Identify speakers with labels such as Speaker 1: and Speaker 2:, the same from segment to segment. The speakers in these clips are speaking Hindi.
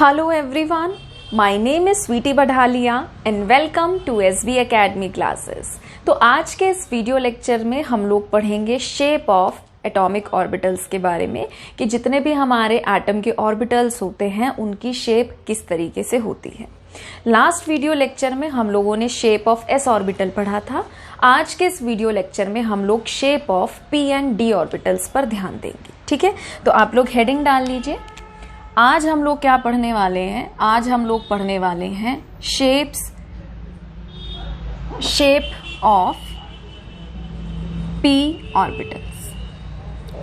Speaker 1: Hello everyone, my name is Sweety Badhalia and welcome to SV Academy classes। तो आज के इस वीडियो लेक्चर में हम लोग पढ़ेंगे शेप ऑफ एटॉमिक ऑर्बिटल्स के बारे में कि जितने भी हमारे एटम के ऑर्बिटल्स होते हैं उनकी शेप किस तरीके से होती है। लास्ट वीडियो लेक्चर में हम लोगों ने शेप ऑफ एस ऑर्बिटल पढ़ा था। आज के इस वीडियो लेक्चर में हम लोग shape of P and D orbitals पर ध्यान देंगे। ठीक है, तो आप लोग हेडिंग डाल लीजिए। आज हम लोग क्या पढ़ने वाले हैं? आज हम लोग पढ़ने वाले हैं shape of P orbitals.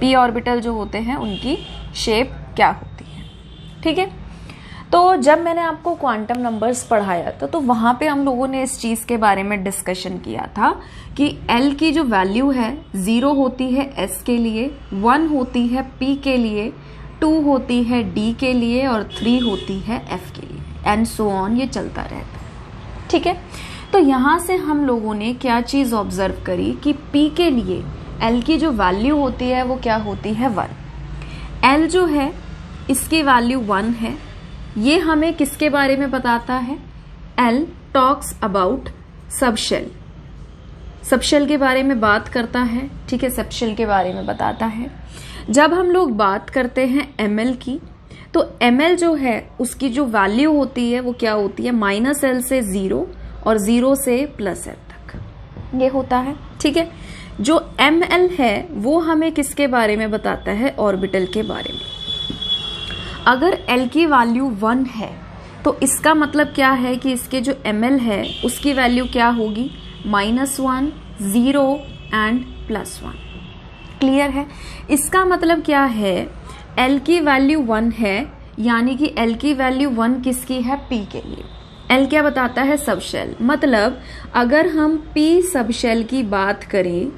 Speaker 1: P orbital जो होते हैं उनकी शेप क्या होती है। ठीक है, तो जब मैंने आपको क्वांटम नंबर्स पढ़ाया था तो वहां पे हम लोगों ने इस चीज के बारे में डिस्कशन किया था कि L की जो वैल्यू है 0 होती है S के लिए, 1 होती है P के लिए, 2 होती है D के लिए और 3 होती है F के लिए, एंड सो ऑन, ये चलता रहता है। ठीक है, तो यहां से हम लोगों ने क्या चीज ऑब्जर्व करी कि P के लिए L की जो वैल्यू होती है वो क्या होती है 1। L जो है इसकी वैल्यू 1 है। ये हमें किसके बारे में बताता है? L talks about subshell. Subshell के बारे में बात करता है। ठीक है, सबशेल के बारे में बताता है। जब हम लोग बात करते हैं ml की, तो ml जो है उसकी जो वैल्यू होती है वो क्या होती है? -L से 0 और 0 से +L तक ये होता है। ठीक है, जो ml है वो हमें किसके बारे में बताता है? ऑर्बिटल के बारे में। अगर L की वैल्यू 1 है तो इसका मतलब क्या है कि इसके जो ml है उसकी वैल्यू क्या होगी? -1, 0 एंड +1। क्लियर है? इसका मतलब क्या है? L की वैल्यू 1 है, यानी कि L की वैल्यू 1 किसकी है? P के लिए। L क्या बताता है? सबशेल। मतलब अगर हम P सबशेल की बात करें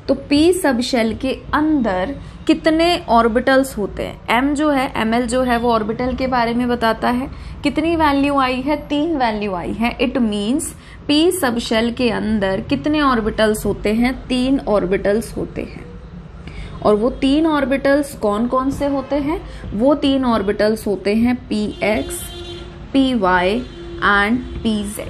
Speaker 1: तो P सबशेल के अंदर कितने ऑर्बिटल्स होते हैं? M जो है, ml जो है वो ऑर्बिटल के बारे में बताता है। कितनी वैल्यू आई है? 3 वैल्यू आई है। इट मीन्स P सबशेल के अंदर कितने ऑर्बिटल्स होते हैं? 3 ऑर्बिटल्स होते हैं। और वो 3 ऑर्बिटल्स कौन कौन से होते हैं? वो 3 ऑर्बिटल्स होते हैं px, py एंड pz।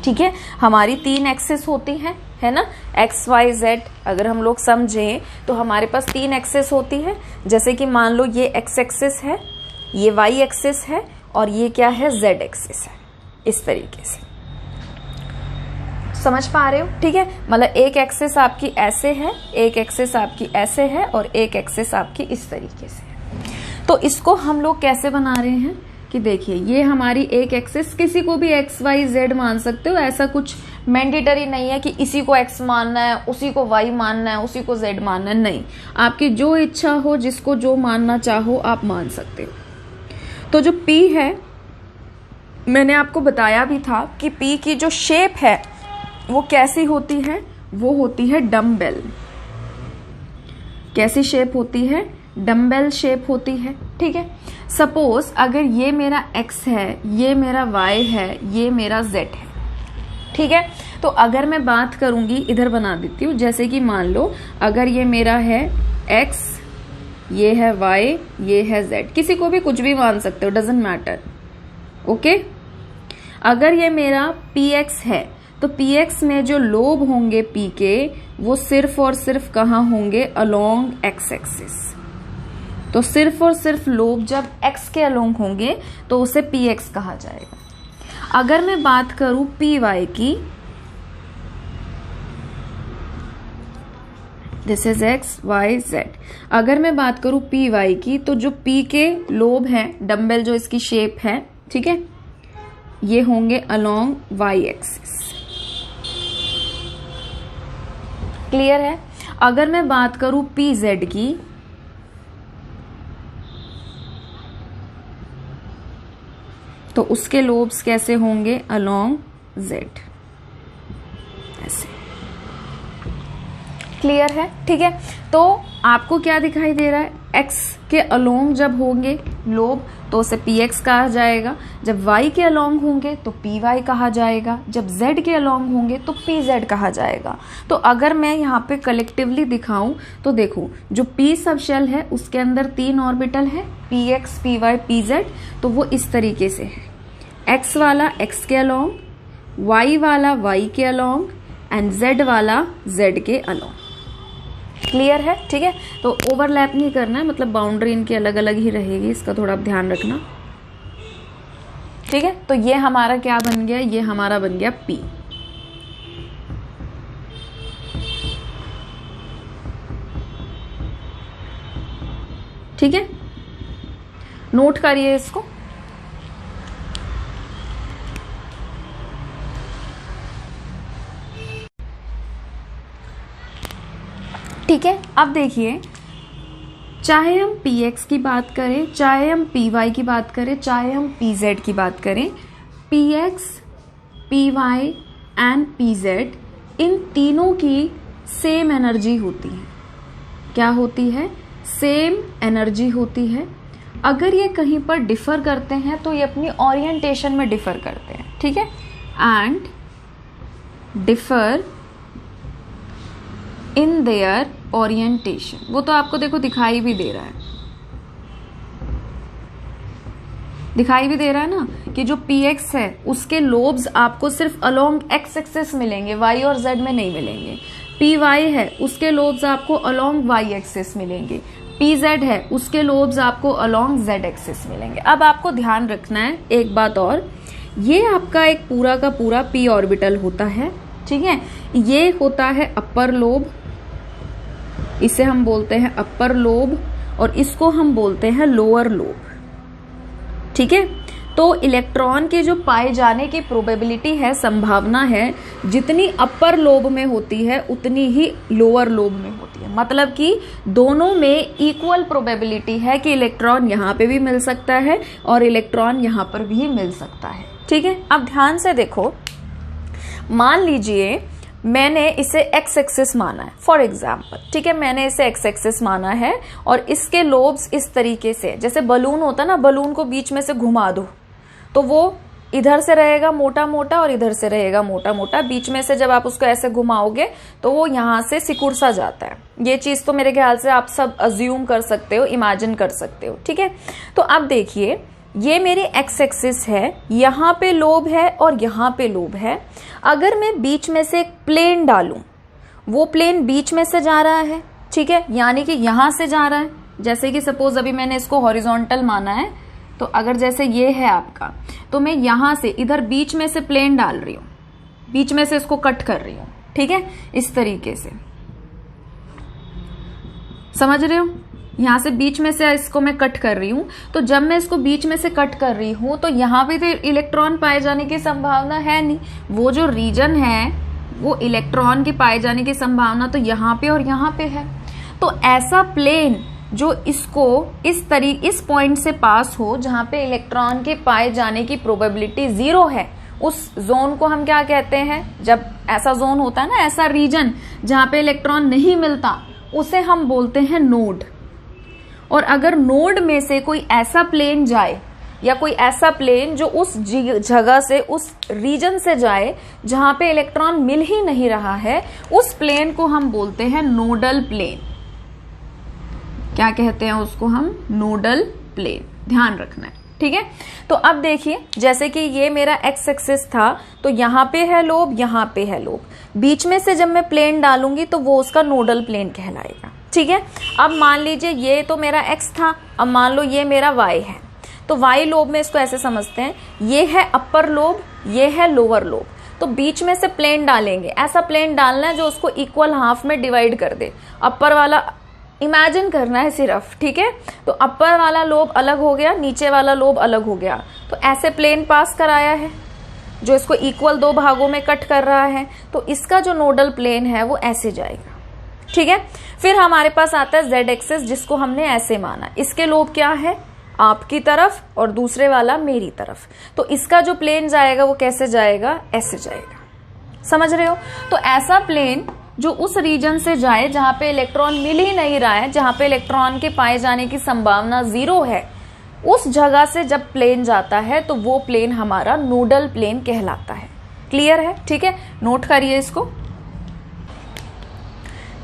Speaker 1: ठीक है, हमारी 3 एक्सिस होती है ना, x y z। अगर हम लोग समझें तो हमारे पास 3 एक्सिस होती है। जैसे कि मान लो ये x एक्सिस है, ये y एक्सिस है और ये क्या है? z एक्सिस है। इस तरीके से समझ पा रहे हो? ठीक है, मतलब एक एक्सिस आपकी ऐसे है, एक एक्सिस आपकी ऐसे है और एक एक्सिस आपकी इस तरीके से है। तो इसको हम लोग कैसे बना रहे हैं कि देखिए ये हमारी एक एक्सिस, किसी को भी x y z मान सकते हो। ऐसा कुछ मैंडेटरी नहीं है कि इसी को x मानना है, उसी को y मानना है, उसी को z मानना है। नहीं, आपकी जो इच्छा हो, जिसको जो मानना चाहो आप मान सकते हो। तो जो P है, मैंने आपको बताया भी था कि P की जो शेप है वो कैसी होती है? वो होती है डम्बेल। कैसी शेप होती है? डम्बेल शेप होती है। ठीक है, सपोज अगर ये मेरा x है, ये मेरा y है, ये मेरा z है। ठीक है, तो अगर मैं बात करूंगी, इधर बना देती हूँ। जैसे कि मान लो अगर ये मेरा है x, ये है y, ये है z। किसी को भी कुछ भी मान सकते हो, डजेंट मैटर। ओके, अगर ये मेरा px है तो px में जो लोब होंगे p के, वो सिर्फ और सिर्फ कहाँ होंगे? Along x axis. तो सिर्फ और सिर्फ लोब जब x के अलोंग होंगे तो उसे px कहा जाएगा। अगर मैं बात करूं py की, this is x y z। अगर मैं बात करूं py की, तो जो p के लोब हैं, डम्बेल जो इसकी शेप है, ठीक है, ये होंगे अलोंग y एक्सिस। क्लियर है? अगर मैं बात करूं pz की, तो उसके लोब्स कैसे होंगे? अलोंग z, ऐसे। क्लियर है? ठीक है, तो आपको क्या दिखाई दे रहा है? x के अलोंग जब होंगे लोब तो उसे px कहा जाएगा। जब y के अलोंग होंगे तो py कहा जाएगा। जब z के अलोंग होंगे तो pz कहा जाएगा। तो अगर मैं यहाँ पे कलेक्टिवली दिखाऊं तो देखो, जो p सब शेल है उसके अंदर 3 ऑर्बिटल है, px, py, pz। तो वो इस तरीके से है, x वाला x के अलोंग, y वाला y के अलोंग एंड z वाला z के अलोंग। क्लियर है? ठीक है, तो ओवरलैप नहीं करना है, मतलब बाउंड्री इनकी अलग अलग ही रहेगी, इसका थोड़ा ध्यान रखना। ठीक है, तो ये हमारा क्या बन गया, ये हमारा बन गया P। ठीक है, नोट करिए इसको। ठीक है, अब देखिए, चाहे हम px की बात करें, चाहे हम py की बात करें, चाहे हम pz की बात करें, px, py एंड pz इन तीनों की सेम एनर्जी होती है। क्या होती है? सेम एनर्जी होती है। अगर ये कहीं पर डिफर करते हैं तो ये अपनी ओरिएंटेशन में डिफर करते हैं। ठीक है, and differ in their orientation. वो तो आपको देखो दिखाई भी दे रहा है, दिखाई भी दे रहा है ना, कि जो px है उसके लोब्स आपको सिर्फ अलोंग x एक्सिस मिलेंगे, y और z में नहीं मिलेंगे। py है उसके लोब्स आपको अलोंग y एक्सिस मिलेंगे। pz है उसके लोब्स आपको अलोंग z एक्सिस मिलेंगे। अब आपको ध्यान रखना है एक बात और, ये आपका एक पूरा का पूरा p ऑर्बिटल होता है। ठीक है, ये होता है अपर लोब, इसे हम बोलते हैं अपर लोब, और इसको हम बोलते हैं लोअर लोब। ठीक है, तो इलेक्ट्रॉन के जो पाए जाने की प्रोबेबिलिटी है, संभावना है, जितनी अपर लोब में होती है उतनी ही लोअर लोब में होती है। मतलब कि दोनों में इक्वल प्रोबेबिलिटी है कि इलेक्ट्रॉन यहाँ पे भी मिल सकता है और इलेक्ट्रॉन यहाँ पर भी मिल सकता है। ठीक है, अब ध्यान से देखो, मान लीजिए मैंने इसे x एक्सिस माना है फॉर एग्जाम्पल। ठीक है, मैंने इसे x एक्सिस माना है और इसके लोब्स इस तरीके से, जैसे बलून होता है ना, बलून को बीच में से घुमा दो तो वो इधर से रहेगा मोटा मोटा और इधर से रहेगा मोटा मोटा। बीच में से जब आप उसको ऐसे घुमाओगे तो वो यहाँ से सिकुड़ सा जाता है। ये चीज तो मेरे ख्याल से आप सब अज्यूम कर सकते हो, इमेजिन कर सकते हो। ठीक है, तो अब देखिए, ये मेरी x एक्सिस है, यहाँ पे लोब है और यहाँ पे लोब है। अगर मैं बीच में से एक प्लेन डालूं, वो प्लेन बीच में से जा रहा है। ठीक है, यानी कि यहाँ से जा रहा है। जैसे कि सपोज अभी मैंने इसको हॉरिजॉन्टल माना है, तो अगर जैसे ये है आपका, तो मैं यहाँ से इधर बीच में से प्लेन डाल रही हूँ, बीच में से इसको कट कर रही हूँ। ठीक है, इस तरीके से, समझ रहे हो? यहाँ से बीच में से इसको मैं कट कर रही हूँ। तो जब मैं इसको बीच में से कट कर रही हूँ तो यहाँ पे तो इलेक्ट्रॉन पाए जाने की संभावना है नहीं। वो जो रीजन है वो इलेक्ट्रॉन के पाए जाने की संभावना तो यहाँ पे और यहाँ पे है। तो ऐसा प्लेन जो इसको इस पॉइंट से पास हो जहाँ पे इलेक्ट्रॉन के पाए जाने की प्रोबेबिलिटी 0 है, उस जोन को हम क्या कहते हैं? जब ऐसा जोन होता है ना, ऐसा रीजन जहाँ पे इलेक्ट्रॉन नहीं मिलता, उसे हम बोलते हैं नोड। और अगर नोड में से कोई ऐसा प्लेन जाए या कोई ऐसा प्लेन जो उस जगह से, उस रीजन से जाए जहां पे इलेक्ट्रॉन मिल ही नहीं रहा है, उस प्लेन को हम बोलते हैं नोडल प्लेन। क्या कहते हैं उसको हम? Nodal plane. ध्यान रखना है, ठीक है। तो अब देखिए, जैसे कि ये मेरा x एक्सिस था, तो यहाँ पे है लोब, यहाँ पे है लोब। बीच में से जब मैं प्लेन डालूंगी तो वो उसका नोडल प्लेन कहलाएगा। ठीक है, अब मान लीजिए ये तो मेरा x था, अब मान लो ये मेरा y है। तो y लोब में इसको ऐसे समझते हैं, ये है अपर लोब, ये है लोअर लोब। तो बीच में से प्लेन डालेंगे, ऐसा प्लेन डालना है जो उसको इक्वल हाफ में डिवाइड कर दे। अपर वाला इमेजिन करना है सिर्फ, ठीक है। तो अपर वाला लोब अलग हो गया, नीचे वाला लोब अलग हो गया। तो ऐसे प्लेन पास कराया है जो इसको इक्वल 2 भागों में कट कर रहा है। तो इसका जो नोडल प्लेन है वो ऐसे जाएगा, ठीक है। फिर हमारे पास आता है z एक्सिस, जिसको हमने ऐसे माना। इसके लोब क्या है? आपकी तरफ और दूसरे वाला मेरी तरफ। तो इसका जो प्लेन जाएगा वो कैसे जाएगा? ऐसे जाएगा। समझ रहे हो? तो ऐसा प्लेन जो उस रीजन से जाए जहां पे इलेक्ट्रॉन मिल ही नहीं रहा है, जहां पे इलेक्ट्रॉन के पाए जाने की संभावना 0 है, उस जगह से जब प्लेन जाता है तो वो प्लेन हमारा नोडल प्लेन कहलाता है। क्लियर है? ठीक है, नोट करिए इसको।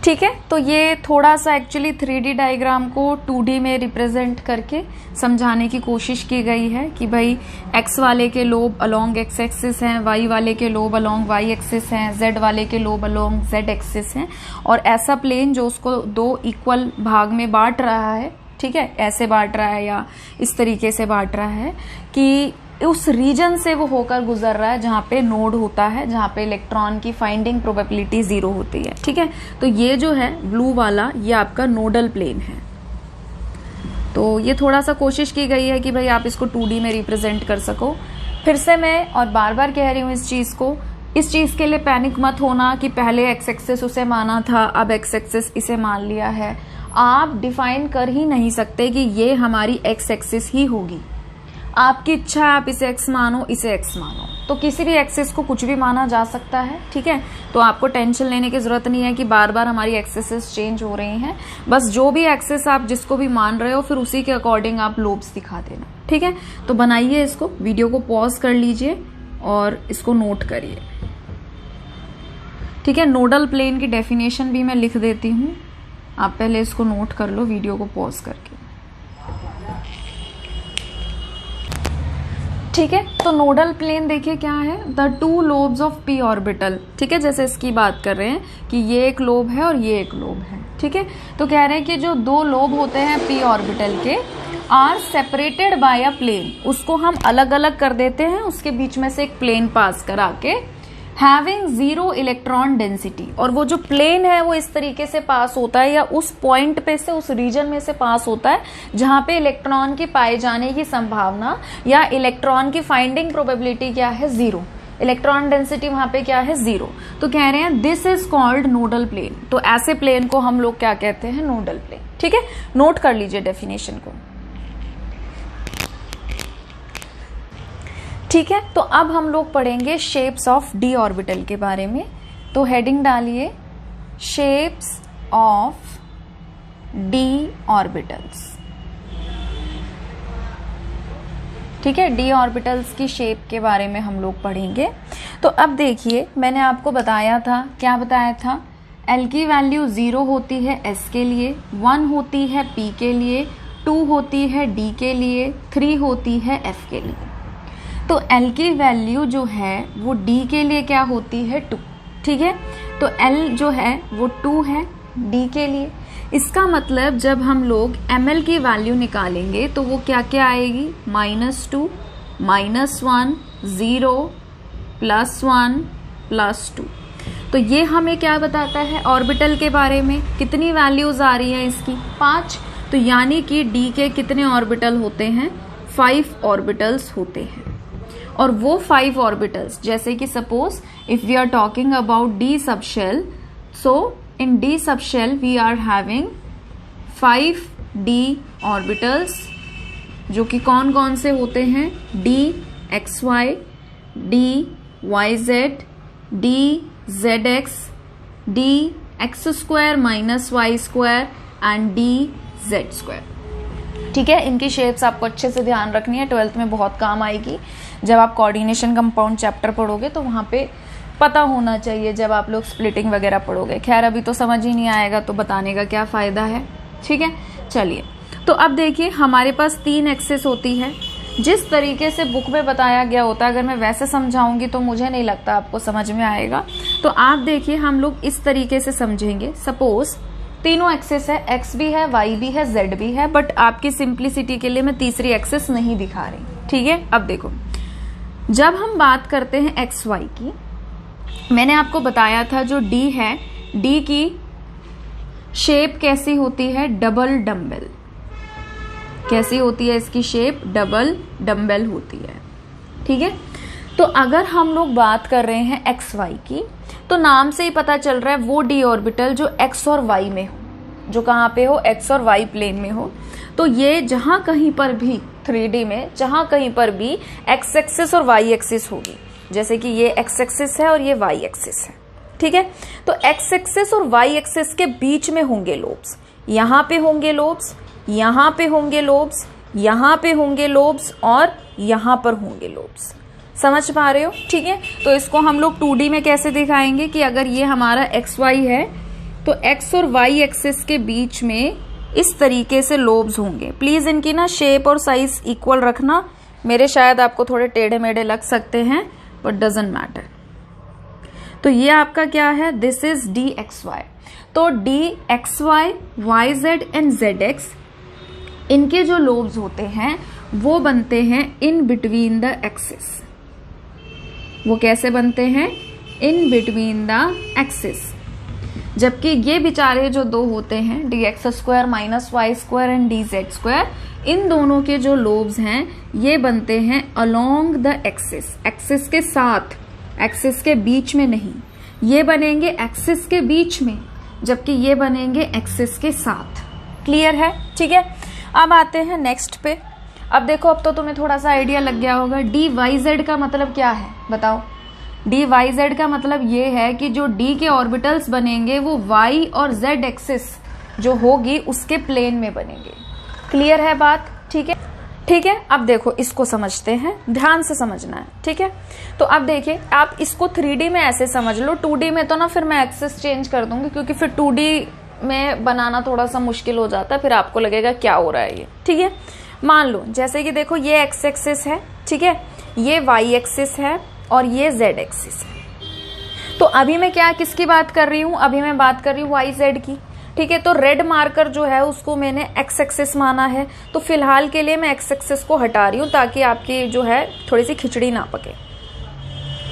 Speaker 1: ठीक है, तो ये थोड़ा सा एक्चुअली 3D डायग्राम को 2D में रिप्रेजेंट करके समझाने की कोशिश की गई है कि भाई x वाले के लोब अलोंग x एक्सिस हैं, y वाले के लोब अलोंग y एक्सिस हैं, z वाले के लोब अलोंग z एक्सिस हैं, और ऐसा प्लेन जो उसको दो इक्वल भाग में बांट रहा है, ठीक है, ऐसे बांट रहा है या इस तरीके से बांट रहा है कि उस रीजन से वो होकर गुजर रहा है जहां पे नोड होता है, जहां पे इलेक्ट्रॉन की फाइंडिंग प्रोबेबिलिटी 0 होती है। ठीक है, तो ये जो है ब्लू वाला ये आपका नोडल प्लेन है। तो ये थोड़ा सा कोशिश की गई है कि भाई आप इसको 2D में रिप्रेजेंट कर सको। फिर से मैं और बार बार कह रही हूँ इस चीज के लिए पैनिक मत होना कि पहले एक्स एक्सिस उसे माना था, अब एक्स एक्सिस इसे मान लिया है। आप डिफाइन कर ही नहीं सकते कि ये हमारी एक्स एक्सिस ही होगी। आपकी इच्छा है, आप इसे एक्स मानो, इसे एक्स मानो, तो किसी भी एक्सिस को कुछ भी माना जा सकता है। ठीक है, तो आपको टेंशन लेने की जरूरत नहीं है कि बार बार हमारी एक्सिसेस चेंज हो रही हैं। बस जो भी एक्सिस आप जिसको भी मान रहे हो फिर उसी के अकॉर्डिंग आप लोब्स दिखा देना। ठीक है, तो बनाइए इसको, वीडियो को पॉज कर लीजिए और इसको नोट करिए। ठीक है, नोडल प्लेन की डेफिनेशन भी मैं लिख देती हूँ, आप पहले इसको नोट कर लो वीडियो को पॉज करके। ठीक है, तो नोडल प्लेन देखिए क्या है, the two lobes of P orbital. ठीक है, जैसे इसकी बात कर रहे हैं कि ये एक लोब है और ये एक लोब है। ठीक है, तो कह रहे हैं कि जो दो लोब होते हैं पी ऑर्बिटल के are separated by a plane, उसको हम अलग अलग कर देते हैं, उसके बीच में से एक प्लेन पास करा के, हैविंग 0 इलेक्ट्रॉन डेंसिटी, और वो जो प्लेन है वो इस तरीके से पास होता है या उस पॉइंट पे से, उस रीजन में से पास होता है जहां पे इलेक्ट्रॉन की पाए जाने की संभावना या इलेक्ट्रॉन की फाइंडिंग प्रोबेबिलिटी क्या है, 0। इलेक्ट्रॉन डेंसिटी वहां पे क्या है, 0। तो कह रहे हैं this is called nodal plane. तो ऐसे प्लेन को हम लोग क्या कहते हैं, नोडल प्लेन। ठीक है, नोट कर लीजिए डेफिनेशन को। ठीक है, तो अब हम लोग पढ़ेंगे शेप्स ऑफ डी ऑर्बिटल के बारे में। तो हेडिंग डालिए शेप्स ऑफ डी ऑर्बिटल्स। ठीक है, डी ऑर्बिटल्स की शेप के बारे में हम लोग पढ़ेंगे। तो अब देखिए, मैंने आपको बताया था, क्या बताया था, एल की वैल्यू 0 होती है एस के लिए, 1 होती है पी के लिए, 2 होती है डी के लिए, 3 होती है एफ के लिए। तो L की वैल्यू जो है वो D के लिए क्या होती है, 2। ठीक है, तो L जो है वो 2 है D के लिए। इसका मतलब जब हम लोग ml की वैल्यू निकालेंगे तो वो क्या क्या आएगी, -2, -1, 0, +1, +2। तो ये हमें क्या बताता है, ऑर्बिटल के बारे में। कितनी वैल्यूज आ रही हैं इसकी, 5। तो यानी कि D के कितने ऑर्बिटल होते हैं, 5 ऑर्बिटल्स होते हैं। और वो 5 ऑर्बिटल्स, जैसे कि suppose if we are talking about d sub shell, so in d sub shell we are having 5 d orbitals, जो कि कौन कौन से होते हैं, d x y, d y z, d z x, d x square minus y square and d z square. ठीक है, इनकी शेप्स आपको अच्छे से ध्यान रखनी है, 12th में बहुत काम आएगी। जब आप कोऑर्डिनेशन कंपाउंड चैप्टर पढ़ोगे तो वहां पे पता होना चाहिए, जब आप लोग स्प्लिटिंग वगैरह पढ़ोगे। खैर अभी तो समझ ही नहीं आएगा तो बताने का क्या फायदा है। ठीक है, चलिए, तो अब देखिए हमारे पास 3 एक्सिस होती है। जिस तरीके से बुक में बताया गया होता है, अगर मैं वैसे समझाऊंगी तो मुझे नहीं लगता आपको समझ में आएगा। तो आप देखिए हम लोग इस तरीके से समझेंगे। सपोज तीनों एक्सिस है, एक्स भी है, वाई भी है, जेड भी है, बट आपकी सिंप्लिसिटी के लिए मैं तीसरी एक्सिस नहीं दिखा रही। ठीक है, अब देखो, जब हम बात करते हैं एक्स वाई की, मैंने आपको बताया था जो डी है, डी की शेप कैसी होती है, डबल डम्बेल। कैसी होती है इसकी शेप, डबल डम्बेल होती है। ठीक है, तो अगर हम लोग बात कर रहे हैं एक्स वाई की, तो नाम से ही पता चल रहा है वो डी ऑर्बिटल जो एक्स और वाई में हो, जो कहाँ पे हो, एक्स और वाई प्लेन में हो। तो ये जहां कहीं पर भी 3D में जहां कहीं पर भी एक्स एक्सिस और वाई एक्सिस होगी, जैसे कि ये एक्स एक्सिस है और ये वाई एक्सिस है। ठीक है, तो एक्स एक्सिस और वाई एक्सिस के बीच में होंगे लोब्स। यहाँ पे होंगे लोब्स, यहाँ पे होंगे लोब्स, यहाँ पे होंगे लोब्स और यहाँ पर होंगे लोब्स। समझ पा रहे हो? ठीक है, तो इसको हम लोग 2D में कैसे दिखाएंगे कि अगर ये हमारा XY है तो X और Y एक्सिस के बीच में इस तरीके से लोब्स होंगे। प्लीज इनकी ना शेप और साइज इक्वल रखना, मेरे शायद आपको थोड़े टेढ़े मेढ़े लग सकते हैं बट डजंट मैटर। तो ये आपका क्या है, दिस इज DXY। तो DXY, YZ एंड ZX इनके जो लोब्स होते हैं वो बनते हैं इन बिटवीन द एक्सिस। वो कैसे बनते हैं? In between the axis. जबकि ये बेचारे जो दो होते हैं DX² minus Y² and DZ², इन दोनों के जो लोब्स हैं ये बनते हैं अलोंग द एक्सिस, एक्सिस के साथ, एक्सिस के बीच में नहीं। ये बनेंगे एक्सिस के बीच में, जबकि ये बनेंगे एक्सिस के साथ। क्लियर है? ठीक है, अब आते हैं नेक्स्ट पे। अब देखो, अब तो तुम्हें थोड़ा सा आइडिया लग गया होगा DYZ का मतलब क्या है, बताओ। DYZ का मतलब ये है कि जो D के ऑर्बिटल्स बनेंगे वो Y और Z एक्सिस जो होगी उसके प्लेन में बनेंगे। क्लियर है बात? ठीक है, ठीक है। अब देखो इसको समझते हैं, ध्यान से समझना है। ठीक है, तो अब देखिए, आप इसको 3D में ऐसे समझ लो। 2D में तो ना फिर मैं एक्सिस चेंज कर दूंगी, क्योंकि फिर 2D में बनाना थोड़ा सा मुश्किल हो जाता है, फिर आपको लगेगा क्या हो रहा है ये। ठीक है, मान लो जैसे कि देखो ये एक्स एक्सिस है, ठीक है, ये वाई एक्सिस है और ये जेड एक्सिस है। तो अभी मैं क्या किसकी बात कर रही हूं? अभी मैं बात कर रही हूँ वाई जेड की। ठीक है, तो रेड मार्कर जो है उसको मैंने एक्स एक्सिस माना है, तो फिलहाल के लिए मैं एक्स एक्सिस को हटा रही हूँ ताकि आपकी जो है थोड़ी सी खिचड़ी ना पके।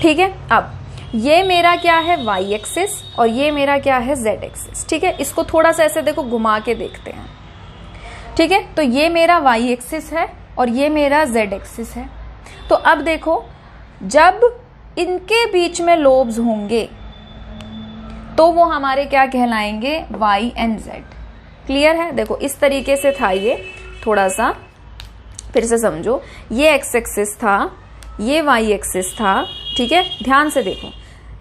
Speaker 1: ठीक है, अब ये मेरा क्या है, वाई एक्सिस, और ये मेरा क्या है, जेड एक्सिस। ठीक है, इसको थोड़ा सा ऐसे देखो घुमा के देखते हैं। ठीक है, तो ये मेरा वाई एक्सिस है और ये मेरा जेड एक्सिस है। तो अब देखो, जब इनके बीच में लोब्स होंगे तो वो हमारे क्या कहलाएंगे, वाई एंड जेड। क्लियर है? देखो इस तरीके से था ये, थोड़ा सा फिर से समझो। ये एक्स एक्सिस था, ये वाई एक्सिस था। ठीक है, ध्यान से देखो,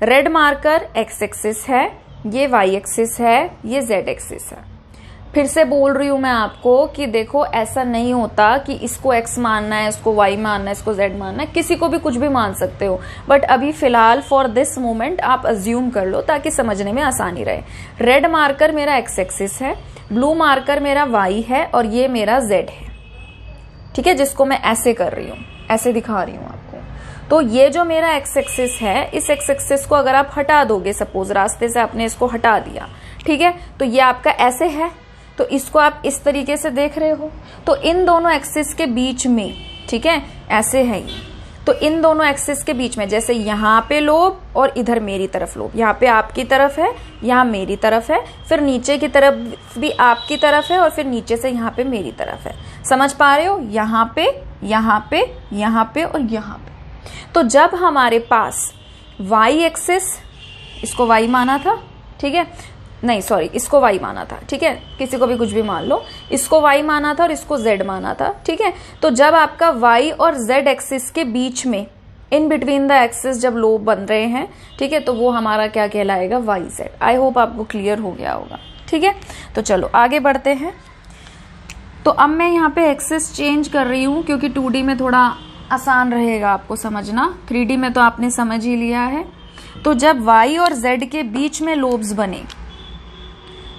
Speaker 1: रेड मार्कर एक्स एक्सिस है, ये वाई एक्सिस है, ये जेड एक्सिस है। फिर से बोल रही हूं मैं आपको कि देखो ऐसा नहीं होता कि इसको x मानना है, इसको y मानना है, इसको z मानना है, किसी को भी कुछ भी मान सकते हो। बट अभी फिलहाल फॉर दिस मोमेंट आप अज्यूम कर लो ताकि समझने में आसानी रहे। रेड मार्कर मेरा x एक्सिस है, ब्लू मार्कर मेरा y है और ये मेरा z है। ठीक है, जिसको मैं ऐसे कर रही हूँ, ऐसे दिखा रही हूँ आपको। तो ये जो मेरा x एक्सिस है, इस x एक्सिस को अगर आप हटा दोगे, सपोज रास्ते से आपने इसको हटा दिया, ठीक है, तो ये आपका ऐसे है, तो इसको आप इस तरीके से देख रहे हो। तो इन दोनों एक्सिस के बीच में, ठीक है, ऐसे है ये, तो इन दोनों एक्सिस के बीच में, जैसे यहाँ पे लोब और इधर मेरी तरफ लोब, यहाँ पे आपकी तरफ है, यहाँ मेरी तरफ है, फिर नीचे की तरफ भी आपकी तरफ है और फिर नीचे से यहाँ पे मेरी तरफ है। समझ पा रहे हो? यहाँ पे, यहाँ पे, यहाँ पे और यहाँ पे। तो जब हमारे पास वाई एक्सिस, इसको वाई माना था, ठीक है, नहीं सॉरी, इसको y माना था। ठीक है, किसी को भी कुछ भी मान लो, इसको y माना था और इसको z माना था। ठीक है, तो जब आपका y और z एक्सिस के बीच में, इन बिटवीन द एक्सिस जब लोब बन रहे हैं, ठीक है, तो वो हमारा क्या कहलाएगा, वाई जेड। आई होप आपको क्लियर हो गया होगा। ठीक है, तो चलो आगे बढ़ते हैं। तो अब मैं यहाँ पे एक्सिस चेंज कर रही हूँ क्योंकि 2D में थोड़ा आसान रहेगा आपको समझना, 3D में तो आपने समझ ही लिया है। तो जब y और z के बीच में लोब्स बने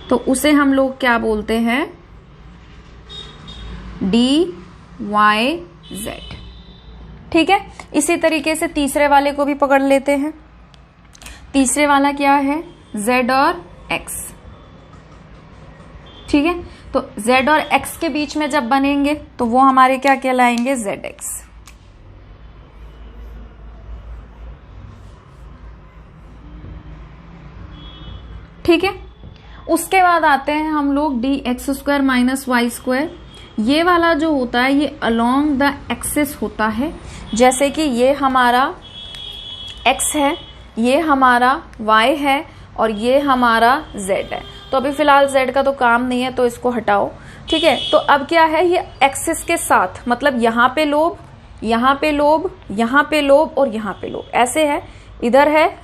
Speaker 1: तो उसे हम लोग क्या बोलते हैं, DYZ। ठीक है, इसी तरीके से तीसरे वाले को भी पकड़ लेते हैं। तीसरे वाला क्या है, Z और X। ठीक है, तो Z और X के बीच में जब बनेंगे तो वो हमारे क्या कहलाएंगे, ZX। ठीक है, उसके बाद आते हैं हम लोग DX² माइनस Y²। ये वाला जो होता है ये अलोंग द एक्सिस होता है, जैसे कि ये हमारा X है, ये हमारा Y है और ये हमारा Z है। तो अभी फिलहाल Z का तो काम नहीं है तो इसको हटाओ। ठीक है, तो अब क्या है, ये एक्सिस के साथ, मतलब यहाँ पे लोब, यहाँ पे लोब, यहाँ पे लोब और यहाँ पे लोब, ऐसे है। इधर है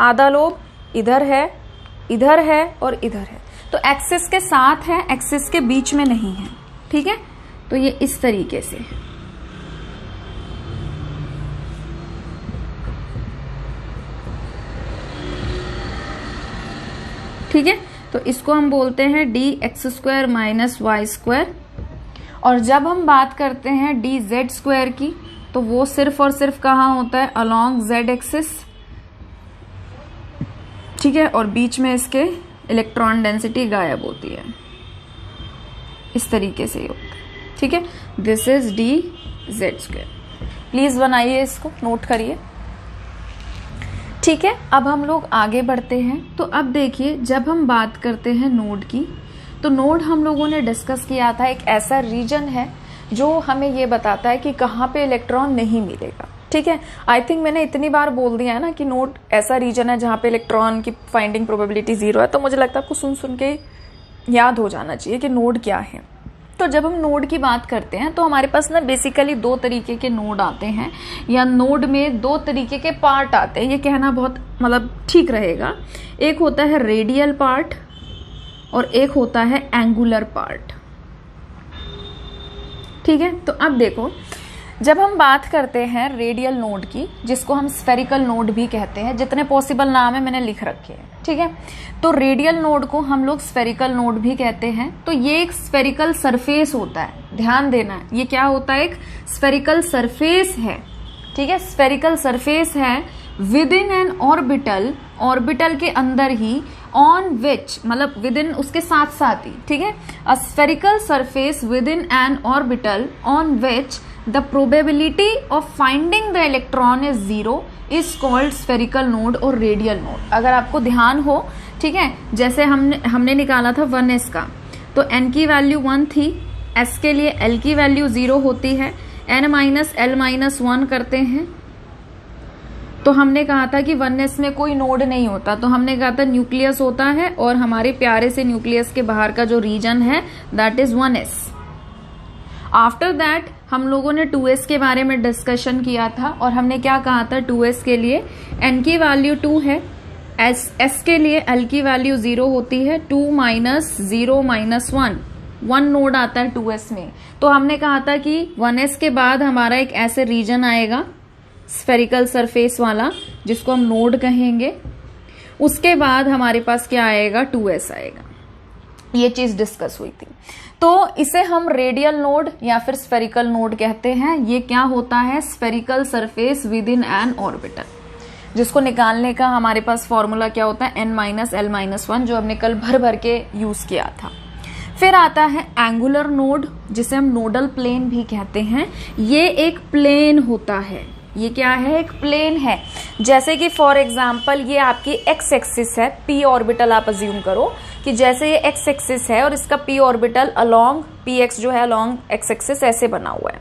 Speaker 1: आधा लोब, इधर है, इधर है और इधर है। तो एक्सिस के साथ है, एक्सिस के बीच में नहीं है। ठीक है, तो ये इस तरीके से, ठीक है। तो इसको हम बोलते हैं dx² माइनस y²। और जब हम बात करते हैं dz² की, तो वो सिर्फ और सिर्फ कहाँ होता है, अलोंग z एक्सिस, ठीक है। और बीच में इसके इलेक्ट्रॉन डेंसिटी गायब होती है, इस तरीके से ही होता है, ठीक है। This is dz²। प्लीज बनाइए, इसको नोट करिए, ठीक है। अब हम लोग आगे बढ़ते हैं। तो अब देखिए, जब हम बात करते हैं नोड की, तो नोड हम लोगों ने डिस्कस किया था एक ऐसा रीजन है जो हमें ये बताता है कि कहाँ पे इलेक्ट्रॉन नहीं मिलेगा, ठीक है। आई थिंक मैंने इतनी बार बोल दिया है ना कि नोड ऐसा रीजन है जहाँ पे इलेक्ट्रॉन की फाइंडिंग प्रोबेबिलिटी 0 है, तो मुझे लगता है आपको सुन सुन के याद हो जाना चाहिए कि नोड क्या है। तो जब हम नोड की बात करते हैं तो हमारे पास ना बेसिकली 2 तरीके के नोड आते हैं, या नोड में 2 तरीके के पार्ट आते हैं, ये कहना बहुत मतलब ठीक रहेगा। एक होता है रेडियल पार्ट और एक होता है एंगुलर पार्ट, ठीक है। तो अब देखो, जब हम बात करते हैं रेडियल नोड की, जिसको हम स्फेरिकल नोड भी कहते हैं, जितने पॉसिबल नाम है मैंने लिख रखे हैं, ठीक है। तो रेडियल नोड को हम लोग स्फेरिकल नोड भी कहते हैं। तो ये एक स्फेरिकल सरफेस होता है, ध्यान देना है, ये क्या होता है, एक स्फेरिकल सरफेस है, ठीक है। स्फेरिकल सरफेस है with in an orbital, orbital के अंदर ही, ऑन विच मतलब विद इन उसके साथ साथ ही, ठीक है। A spherical surface with in an orbital on which the probability of finding the electron is 0 is called spherical node और रेडियल नोड। अगर आपको ध्यान हो, ठीक है, जैसे हमने निकाला था 1s का, तो n की वैल्यू 1 थी, s के लिए l की वैल्यू 0 होती है, n माइनस l माइनस 1 करते हैं, तो हमने कहा था कि 1s में कोई नोड नहीं होता, तो हमने कहा था न्यूक्लियस होता है, और हमारे प्यारे से न्यूक्लियस के बाहर का जो रीजन है that is 1s। After that हम लोगों ने 2s के बारे में डिस्कशन किया था, और हमने क्या कहा था, 2s के लिए n की वैल्यू 2 है, s के लिए l की वैल्यू 0 होती है, 2 माइनस 0 माइनस 1 नोड आता है 2s में। तो हमने कहा था कि 1s के बाद हमारा एक ऐसे रीजन आएगा स्फेरिकल सरफेस वाला, जिसको हम नोड कहेंगे, उसके बाद हमारे पास क्या आएगा, 2s आएगा। ये चीज डिस्कस हुई थी। तो इसे हम रेडियल नोड या फिर स्फेरिकल नोड कहते हैं। ये क्या होता है, spherical surface with in an orbital, जिसको निकालने का हमारे पास फॉर्मूला क्या होता है, n माइनस l माइनस 1, जो हमने कल भर भर के यूज किया था। फिर आता है एंगुलर नोड, जिसे हम नोडल प्लेन भी कहते हैं। ये एक प्लेन होता है, ये क्या है, एक प्लेन है। जैसे कि फॉर एग्जाम्पल ये आपकी एक्स एक्सिस है, p ऑर्बिटल आप अज्यूम करो कि जैसे ये एक्स एक्सिस है और इसका p ऑर्बिटल अलोंग px जो है अलोंग एक्स एक्सिस ऐसे बना हुआ है।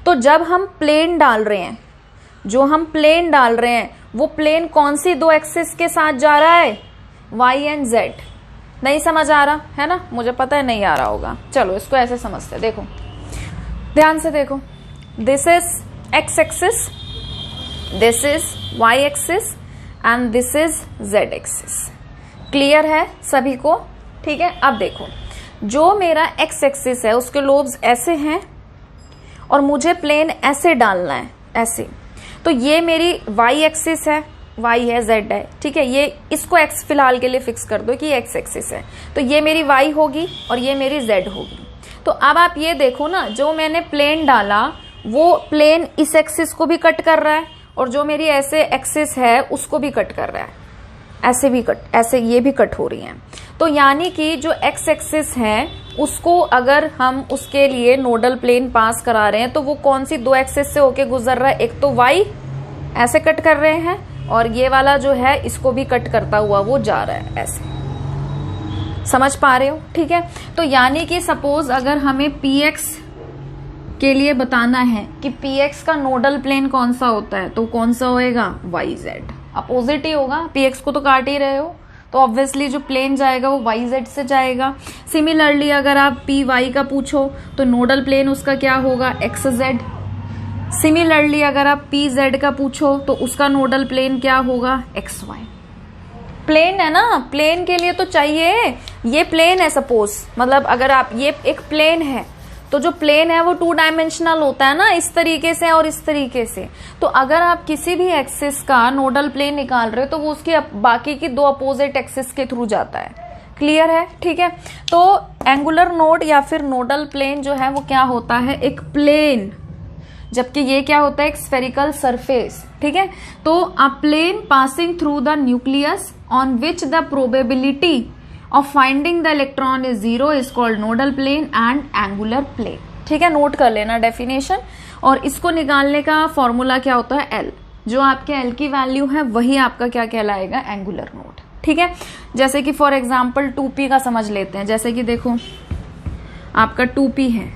Speaker 1: तो जब हम प्लेन डाल रहे हैं, जो हम प्लेन डाल रहे हैं, वो प्लेन कौन सी 2 एक्सिस के साथ जा रहा है, y एंड z। नहीं समझ आ रहा है ना, मुझे पता है नहीं आ रहा होगा, चलो इसको ऐसे समझते, देखो ध्यान से देखो, this is x axis, this is y axis and this is z axis. Clear है सभी को, ठीक है। अब देखो, जो मेरा x एक्सिस है उसके लोब्स ऐसे हैं और मुझे प्लेन ऐसे डालना है, ऐसे। तो ये मेरी y एक्सिस है, y है, z है, ठीक है। ये इसको x फिलहाल के लिए फिक्स कर दो कि ये x एक्सिस है, तो ये मेरी y होगी और ये मेरी z होगी। तो अब आप ये देखो ना, जो मैंने प्लेन डाला वो प्लेन इस एक्सिस को भी कट कर रहा है, और जो मेरी ऐसे एक्सिस है उसको भी कट कर रहा है, ऐसे भी कट, ऐसे ये भी कट हो रही हैं। तो यानी कि जो x एक्सिस है उसको अगर हम उसके लिए नोडल प्लेन पास करा रहे हैं, तो वो कौन सी 2 एक्सिस से होके गुजर रहा है, एक तो y ऐसे कट कर रहे हैं, और ये वाला जो है इसको भी कट करता हुआ वो जा रहा है ऐसे। समझ पा रहे हो, ठीक है। तो यानी कि सपोज अगर हमें px के लिए बताना है कि px का नोडल प्लेन कौन सा होता है, तो कौन सा होएगा, yz, अपोजिट ही होगा, px को तो काट ही रहे हो, तो ऑब्वियसली जो प्लेन जाएगा वो yz से जाएगा। सिमिलरली अगर आप py का पूछो तो नोडल प्लेन उसका क्या होगा, xz। सिमिलरली अगर आप pz का पूछो तो उसका नोडल प्लेन क्या होगा, xy। प्लेन है ना, प्लेन के लिए तो चाहिए, ये प्लेन है सपोज, मतलब अगर आप, ये एक प्लेन है तो जो प्लेन है वो 2 डायमेंशनल होता है ना, इस तरीके से और इस तरीके से। तो अगर आप किसी भी एक्सिस का नोडल प्लेन निकाल रहे हो तो वो उसकी बाकी की 2 अपोजिट एक्सिस के थ्रू जाता है। क्लियर है? ठीक है। तो एंगुलर नोड या फिर नोडल प्लेन जो है वो क्या होता है, एक प्लेन, जबकि ये क्या होता है, एक स्फेरिकल सरफेस। ठीक है। तो a plane passing through the nucleus on which the probability of finding the electron is 0 is called nodal plane and angular plane. ठीक है, नोट कर लेना डेफिनेशन। और इसको निकालने का फॉर्मूला क्या होता है, एल। जो आपके एल की वैल्यू है वही आपका क्या कहलाएगा, एंगुलर नोड। ठीक है। जैसे कि फॉर एग्जाम्पल 2p का समझ लेते हैं। जैसे कि देखो आपका 2p है,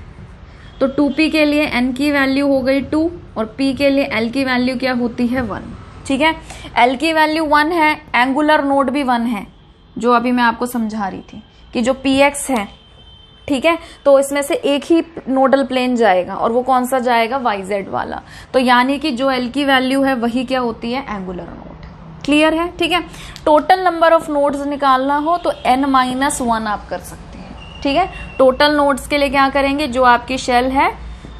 Speaker 1: तो 2p के लिए n की वैल्यू हो गई 2 और p के लिए l की वैल्यू क्या होती है, 1। ठीक है। l की वैल्यू 1 है, एंगुलर नोड भी 1 है, जो अभी मैं आपको समझा रही थी कि जो px है, ठीक है, तो इसमें से एक ही नोडल प्लेन जाएगा और वो कौन सा जाएगा, yz वाला। तो यानी कि जो l की वैल्यू है वही क्या होती है, एंगुलर नोड। क्लियर है? ठीक है। टोटल नंबर ऑफ नोड्स निकालना हो तो n-1 आप कर सकते हैं। ठीक है। टोटल नोड्स के लिए क्या करेंगे, जो आपकी शेल है,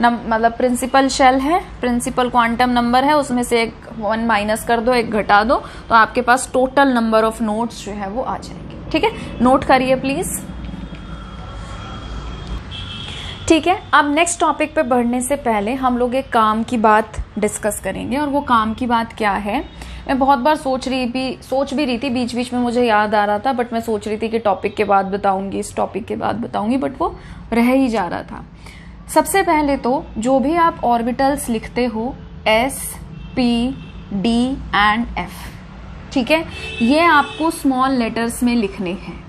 Speaker 1: मतलब प्रिंसिपल शेल है, प्रिंसिपल क्वांटम नंबर है, उसमें से एक 1 माइनस कर दो, एक घटा दो, तो आपके पास टोटल नंबर ऑफ नोड्स जो है वो आ जाएंगे। ठीक है, नोट करिए प्लीज। ठीक है। अब नेक्स्ट टॉपिक पे बढ़ने से पहले हम लोग एक काम की बात डिस्कस करेंगे, और वो काम की बात क्या है, मैं बहुत बार सोच भी रही थी, बीच बीच में मुझे याद आ रहा था, बट मैं सोच रही थी कि टॉपिक के बाद बताऊंगी, इस टॉपिक के बाद बताऊंगी, बट वो रह ही जा रहा था। सबसे पहले तो जो भी आप ऑर्बिटल्स लिखते हो S, P, D and F, ठीक है, ये आपको स्मॉल लेटर्स में लिखने हैं।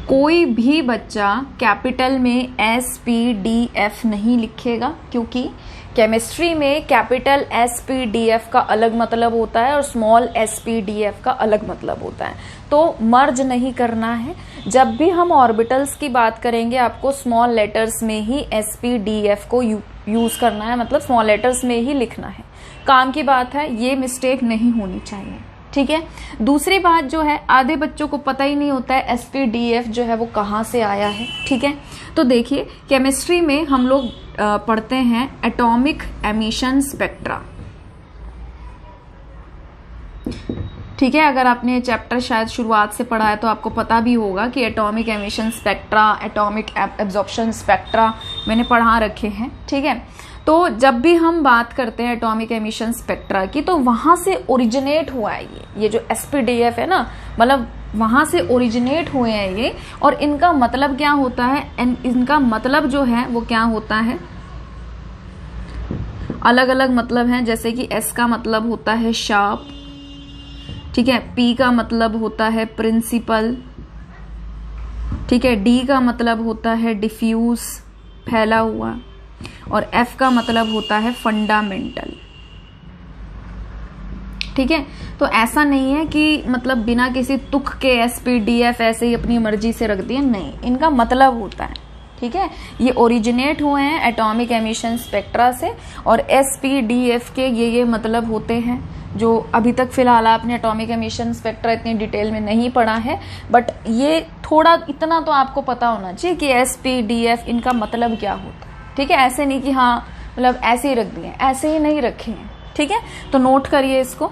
Speaker 1: कोई भी बच्चा कैपिटल में S, P, D, F नहीं लिखेगा, क्योंकि केमिस्ट्री में capital S, P, D, F का अलग मतलब होता है और small S, P, D, F का अलग मतलब होता है। तो मर्ज नहीं करना है। जब भी हम ऑर्बिटल्स की बात करेंगे आपको स्मॉल लेटर्स में ही S, P, D, F को यूज करना है, मतलब स्मॉल लेटर्स में ही लिखना है। काम की बात है, ये मिस्टेक नहीं होनी चाहिए। ठीक है। दूसरी बात जो है, आधे बच्चों को पता ही नहीं होता है SPDF जो है वो कहाँ से आया है। ठीक है। तो देखिए, केमिस्ट्री में हम लोग पढ़ते हैं एटॉमिक एमिशन स्पेक्ट्रा। ठीक है, अगर आपने चैप्टर शायद शुरुआत से पढ़ा है तो आपको पता भी होगा कि atomic emission spectra, atomic absorption spectra मैंने पढ़ा रखे हैं। ठीक है। तो जब भी हम बात करते हैं एटॉमिक एमिशन स्पेक्ट्रा की, तो वहां से ओरिजिनेट हुआ है ये जो SPDF है ना, मतलब वहां से ओरिजिनेट हुए हैं ये। और इनका मतलब क्या होता है, इनका मतलब जो है वो क्या होता है, अलग अलग मतलब है। जैसे कि S का मतलब होता है शार्प, ठीक है, P का मतलब होता है प्रिंसिपल, ठीक है, D का मतलब होता है डिफ्यूज, फैला हुआ, और F का मतलब होता है फंडामेंटल। ठीक है। तो ऐसा नहीं है कि मतलब बिना किसी तुक के SPDF ऐसे ही अपनी मर्जी से रख दिए, नहीं, इनका मतलब होता है। ठीक है। ये ओरिजिनेट हुए हैं एटॉमिक एमिशन स्पेक्ट्रा से, और SPDF के ये मतलब होते हैं, जो अभी तक फिलहाल आपने एटॉमिक एमिशन स्पेक्ट्रा इतनी डिटेल में नहीं पढ़ा है, बट ये थोड़ा इतना तो आपको पता होना चाहिए कि SPDF इनका मतलब क्या होता है। ठीक है। ऐसे नहीं कि हाँ मतलब ऐसे ही रख दिए, ऐसे ही नहीं रखे हैं। ठीक है। तो नोट करिए इसको।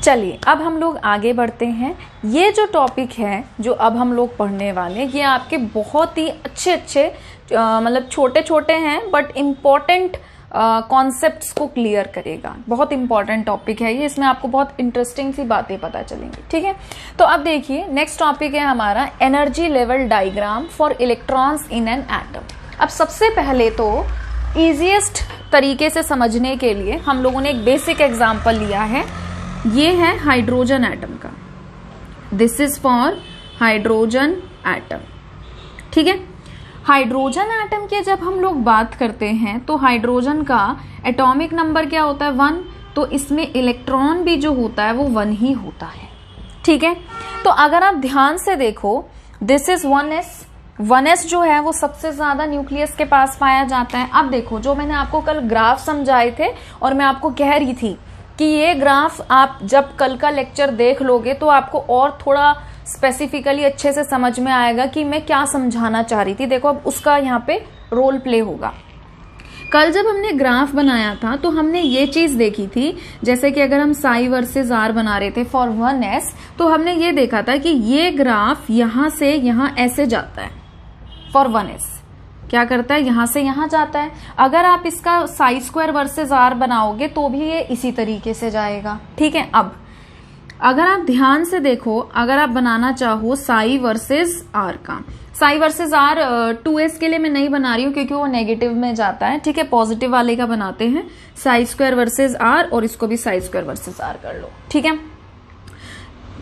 Speaker 1: चलिए अब हम लोग आगे बढ़ते हैं। ये जो टॉपिक है जो अब हम लोग पढ़ने वाले, ये आपके बहुत ही अच्छे मतलब छोटे छोटे हैं बट इम्पॉर्टेंट कॉन्सेप्ट्स को क्लियर करेगा। बहुत इंपॉर्टेंट टॉपिक है ये, इसमें आपको बहुत इंटरेस्टिंग सी बातें पता चलेंगी। ठीक है। तो अब देखिए, नेक्स्ट टॉपिक है हमारा energy level diagram for electrons in an atom. अब सबसे पहले तो इजीएस्ट तरीके से समझने के लिए हम लोगों ने एक बेसिक एग्जाम्पल लिया है। ये है हाइड्रोजन एटम का, this is for hydrogen atom. ठीक है। हाइड्रोजन एटम के जब हम लोग बात करते हैं तो हाइड्रोजन का एटॉमिक नंबर क्या होता है, 1। तो इसमें इलेक्ट्रॉन भी जो होता है वो 1 ही होता है। ठीक है। तो अगर आप ध्यान से देखो, दिस इज 1s। 1s जो है वो सबसे ज्यादा न्यूक्लियस के पास पाया जाता है। अब देखो, जो मैंने आपको कल ग्राफ समझाए थे और मैं आपको कह रही थी कि ये ग्राफ आप जब कल का लेक्चर देख लोगे तो आपको और थोड़ा स्पेसिफिकली अच्छे से समझ में आएगा कि मैं क्या समझाना चाह रही थी। देखो अब उसका यहाँ पे रोल प्ले होगा। कल जब हमने ग्राफ बनाया था तो हमने ये चीज देखी थी, जैसे कि अगर हम साई वर्सेस आर बना रहे थे फॉर 1s, तो हमने ये देखा था कि ये ग्राफ यहां से यहां ऐसे जाता है फॉर 1s। क्या करता है, यहां से यहां जाता है। अगर आप इसका साई स्क्वायर वर्सेस आर बनाओगे तो भी ये इसी तरीके से जाएगा। ठीक है, अब अगर आप ध्यान से देखो, अगर आप बनाना चाहो साई वर्सेस आर का, साई वर्सेस आर 2s के लिए मैं नहीं बना रही हूँ क्योंकि वो नेगेटिव में जाता है। ठीक है, पॉजिटिव वाले का बनाते हैं, साई स्क्वायर वर्सेस आर, और इसको भी साई स्क्वायर वर्सेस आर कर लो। ठीक है,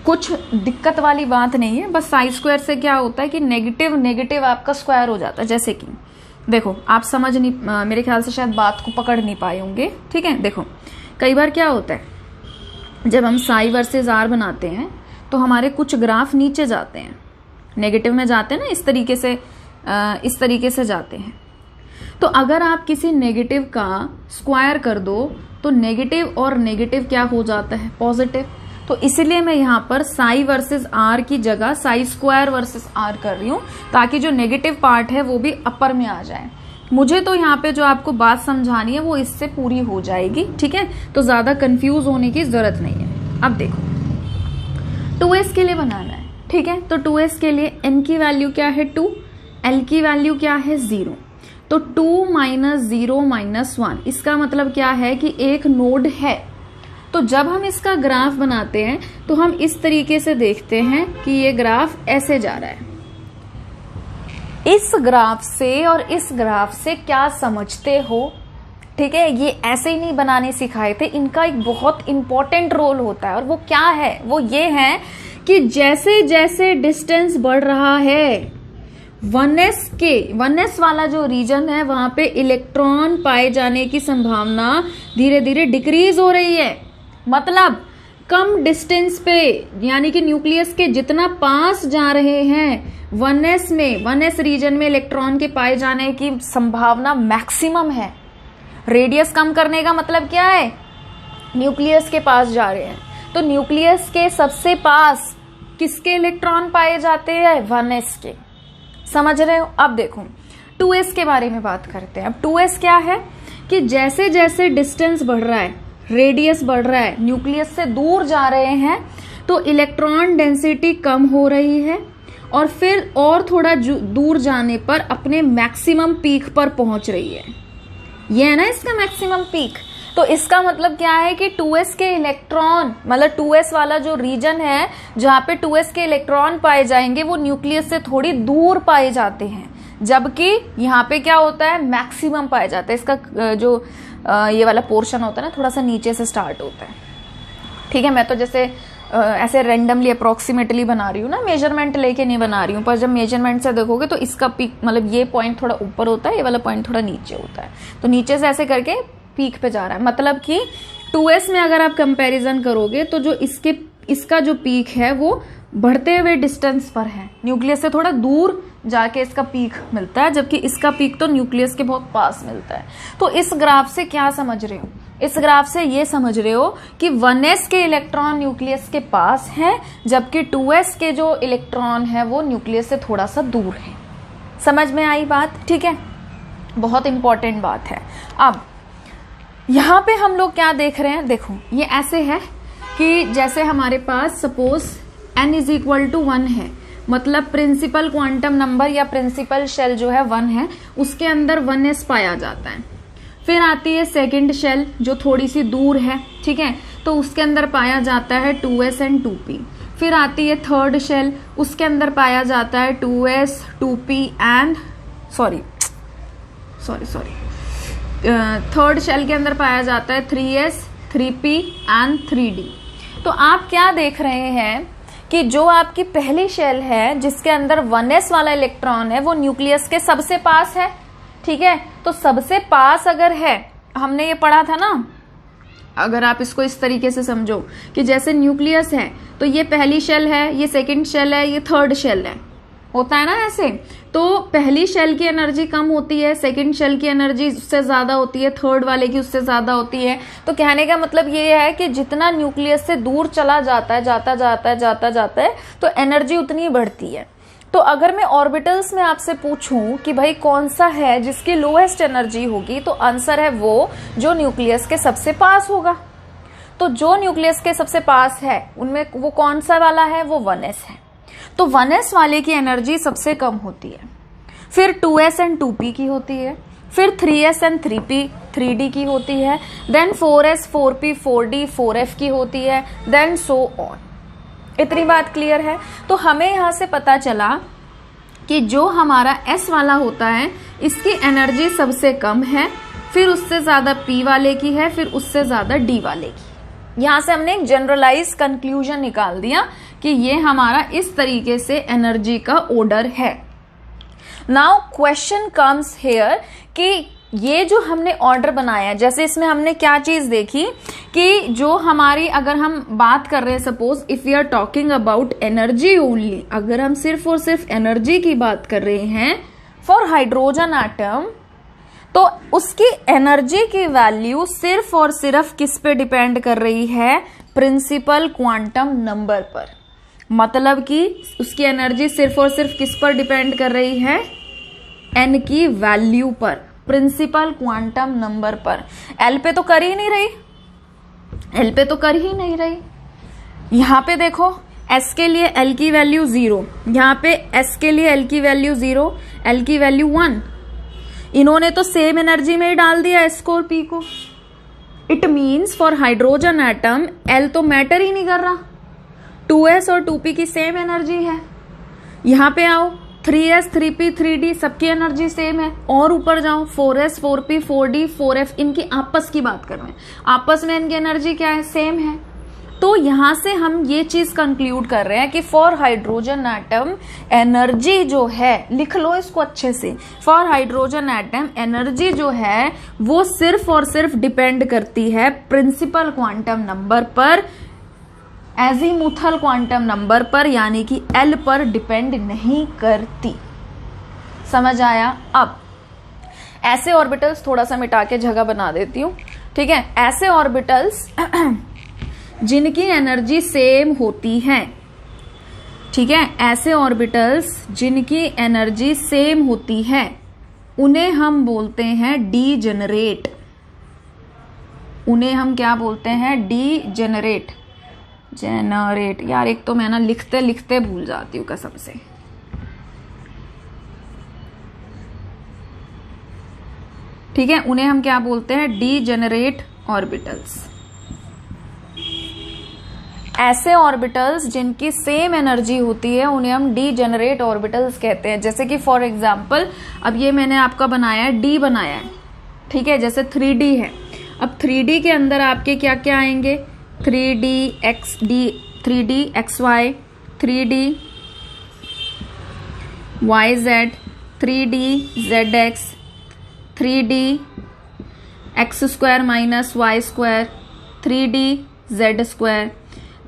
Speaker 1: कुछ दिक्कत वाली बात नहीं है, बस साई स्क्वायर से क्या होता है कि नेगेटिव नेगेटिव आपका स्क्वायर हो जाता है। जैसे कि देखो, आप समझ नहीं, मेरे ख्याल से शायद बात को पकड़ नहीं पाए होंगे। ठीक है, देखो कई बार क्या होता है, जब हम साई वर्सेस आर बनाते हैं तो हमारे कुछ ग्राफ नीचे जाते हैं, नेगेटिव में जाते हैं ना, इस तरीके से जाते हैं। तो अगर आप किसी नेगेटिव का स्क्वायर कर दो तो नेगेटिव और नेगेटिव क्या हो जाता है, पॉजिटिव। तो इसलिए मैं यहाँ पर साई वर्सेस आर की जगह साई स्क्वायर वर्सेस आर कर रही हूँ, ताकि जो नेगेटिव पार्ट है वो भी अपर में आ जाए। मुझे तो यहाँ पे जो आपको बात समझानी है वो इससे पूरी हो जाएगी। ठीक है, तो ज्यादा कंफ्यूज होने की जरूरत नहीं है। अब देखो 2s के लिए बनाना है। ठीक है, तो 2s के लिए n की वैल्यू क्या है 2, l की वैल्यू क्या है 0। तो 2 - 0 - 1, इसका मतलब क्या है कि एक नोड है। तो जब हम इसका ग्राफ बनाते हैं तो हम इस तरीके से देखते हैं कि ये ग्राफ ऐसे जा रहा है। इस ग्राफ से और इस ग्राफ से क्या समझते हो? ठीक है, ये ऐसे ही नहीं बनाने सिखाए थे, इनका एक बहुत इंपॉर्टेंट रोल होता है। और वो क्या है, वो ये है कि जैसे जैसे डिस्टेंस बढ़ रहा है 1s वाला जो रीजन है वहां पे इलेक्ट्रॉन पाए जाने की संभावना धीरे धीरे डिक्रीज हो रही है। मतलब कम डिस्टेंस पे, यानी कि न्यूक्लियस के जितना पास जा रहे हैं 1s रीजन में इलेक्ट्रॉन के पाए जाने की संभावना मैक्सिमम है। रेडियस कम करने का मतलब क्या है, न्यूक्लियस के पास जा रहे हैं, तो न्यूक्लियस के सबसे पास किसके इलेक्ट्रॉन पाए जाते हैं, 1s के। समझ रहे हो? अब देखो 2s के बारे में बात करते हैं। अब 2s क्या है कि जैसे जैसे डिस्टेंस बढ़ रहा है, रेडियस बढ़ रहा है, न्यूक्लियस से दूर जा रहे हैं, तो इलेक्ट्रॉन डेंसिटी कम हो रही है और फिर और थोड़ा दूर जाने पर अपने मैक्सिमम पीक पर पहुंच रही है। ये है ना इसका मैक्सिमम पीक। तो इसका मतलब क्या है कि 2s के इलेक्ट्रॉन, मतलब 2s वाला जो रीजन है जहां पे 2s के इलेक्ट्रॉन पाए जाएंगे वो न्यूक्लियस से थोड़ी दूर पाए जाते हैं, जबकि यहाँ पे क्या होता है, मैक्सिमम पाए जाता है। इसका जो ये वाला पोर्शन होता है ना, थोड़ा सा नीचे से स्टार्ट होता है। ठीक है, मैं तो जैसे ऐसे रेंडमली अप्रोक्सीमेटली बना रही हूँ ना, मेजरमेंट लेके नहीं बना रही हूँ, पर जब मेजरमेंट से देखोगे तो इसका पीक, मतलब ये पॉइंट थोड़ा ऊपर होता है, ये वाला पॉइंट थोड़ा नीचे होता है। तो नीचे से ऐसे करके पीक पे जा रहा है। मतलब कि 2s में अगर आप कंपैरिजन करोगे तो जो इसका जो पीक है वो बढ़ते हुए डिस्टेंस पर है, न्यूक्लियस से थोड़ा दूर जाके इसका पीक मिलता है, जबकि इसका पीक तो न्यूक्लियस के बहुत पास मिलता है। तो इस ग्राफ से क्या समझ रहे हो, इस ग्राफ से ये समझ रहे हो कि 1s के इलेक्ट्रॉन न्यूक्लियस के पास हैं, जबकि 2s के जो इलेक्ट्रॉन है वो न्यूक्लियस से थोड़ा सा दूर है। समझ में आई बात? ठीक है, बहुत इंपॉर्टेंट बात है। अब यहाँ पे हम लोग क्या देख रहे हैं, देखो ये ऐसे है कि जैसे हमारे पास सपोज n = 1 है, मतलब प्रिंसिपल क्वांटम नंबर या प्रिंसिपल शेल जो है 1 है, उसके अंदर 1s पाया जाता है। फिर आती है सेकंड शेल जो थोड़ी सी दूर है, ठीक है, तो उसके अंदर पाया जाता है 2s एंड 2p। फिर आती है थर्ड शेल, उसके अंदर पाया जाता है 2s 2p and third shell के अंदर पाया जाता है 3s 3p एंड 3d। तो आप क्या देख रहे हैं कि जो आपकी पहली शेल है जिसके अंदर 1s वाला इलेक्ट्रॉन है वो न्यूक्लियस के सबसे पास है। ठीक है, तो सबसे पास अगर है, हमने ये पढ़ा था ना, अगर आप इसको इस तरीके से समझो कि जैसे न्यूक्लियस है तो ये पहली शेल है, ये सेकंड शेल है, ये थर्ड शेल है, होता है ना ऐसे। तो पहली शेल की एनर्जी कम होती है, सेकंड शेल की एनर्जी उससे ज्यादा होती है, थर्ड वाले की उससे ज्यादा होती है। तो कहने का मतलब ये है कि जितना न्यूक्लियस से दूर चला जाता है जाता है तो एनर्जी उतनी बढ़ती है। तो अगर मैं ऑर्बिटल्स में आपसे पूछूं कि भाई कौन सा है जिसकी लोएस्ट एनर्जी होगी, तो आंसर है वो जो न्यूक्लियस के सबसे पास होगा। तो जो न्यूक्लियस के सबसे पास है उनमें वो कौन सा वाला है, वो 1s है। तो 1s वाले की एनर्जी सबसे कम होती है, फिर 2s एंड 2p की होती है, फिर 3s एंड 3p 3d की होती है, then 4s 4p 4d 4f की होती है, देन सो ऑन। इतनी बात क्लियर है। तो हमें यहां से पता चला कि जो हमारा s वाला होता है इसकी एनर्जी सबसे कम है, फिर उससे ज्यादा p वाले की है, फिर उससे ज्यादा d वाले की। यहां से हमने एक जनरलाइज कंक्लूजन निकाल दिया कि ये हमारा इस तरीके से एनर्जी का ऑर्डर है। नाउ क्वेश्चन कम्स हेयर कि ये जो हमने ऑर्डर बनाया, जैसे इसमें हमने क्या चीज देखी कि जो हमारी, अगर हम बात कर रहे हैं, suppose if we are talking about energy only, अगर हम सिर्फ और सिर्फ एनर्जी की बात कर रहे हैं फॉर हाइड्रोजन एटम, तो उसकी एनर्जी की वैल्यू सिर्फ और सिर्फ किस पे डिपेंड कर रही है, प्रिंसिपल क्वांटम नंबर पर। मतलब कि उसकी एनर्जी सिर्फ और सिर्फ किस पर डिपेंड कर रही है, n की वैल्यू पर, प्रिंसिपल क्वांटम नंबर पर। l पे तो कर ही नहीं रही, l पे तो कर ही नहीं रही। यहां पे देखो s के लिए l की वैल्यू 0, यहां पे s के लिए l की वैल्यू 0, l की वैल्यू 1। इन्होंने तो सेम एनर्जी में ही डाल दिया s को और p को। It means for hydrogen atom l तो मैटर ही नहीं कर रहा, 2s और 2p की सेम एनर्जी है। यहां पे आओ 3s 3p 3d सबकी एनर्जी सेम है, और ऊपर जाओ 4s 4p 4d 4f, इनकी आपस की बात कर रहे हैं, आपस में इनकी एनर्जी क्या है, सेम है। तो यहां से हम ये चीज कंक्लूड कर रहे हैं कि फॉर हाइड्रोजन एटम एनर्जी जो है, लिख लो इसको अच्छे से, फॉर हाइड्रोजन एटम एनर्जी जो है वो सिर्फ और सिर्फ डिपेंड करती है प्रिंसिपल क्वांटम नंबर पर, एजीमुथल क्वांटम नंबर पर, यानी कि L पर डिपेंड नहीं करती। समझ आया? अब ऐसे ऑर्बिटल्स थोड़ा सा मिटा के जगह बना देती हूं, ठीक है। ऐसे ऑर्बिटल्स जिनकी एनर्जी सेम होती है, ठीक है, ऐसे ऑर्बिटल्स जिनकी एनर्जी सेम होती है उन्हें हम बोलते हैं डीजेनरेट। उन्हें हम क्या बोलते हैं, डीजेनरेट। जेनरेट, यार एक तो मैं ना लिखते लिखते भूल जाती हूँ कसम से। ठीक है, उन्हें हम क्या बोलते हैं, डीजेनरेट ऑर्बिटल्स। ऐसे ऑर्बिटल्स जिनकी सेम एनर्जी होती है उन्हें हम डीजेनरेट ऑर्बिटल्स कहते हैं। जैसे कि फॉर एग्जांपल अब ये मैंने आपका बनाया है, डी बनाया है, ठीक है, जैसे 3D है। अब 3D के अंदर आपके क्या क्या आएंगे, 3D XD, 3D XY, 3D YZ, 3D ZX, 3D x square minus y square, 3D Z square.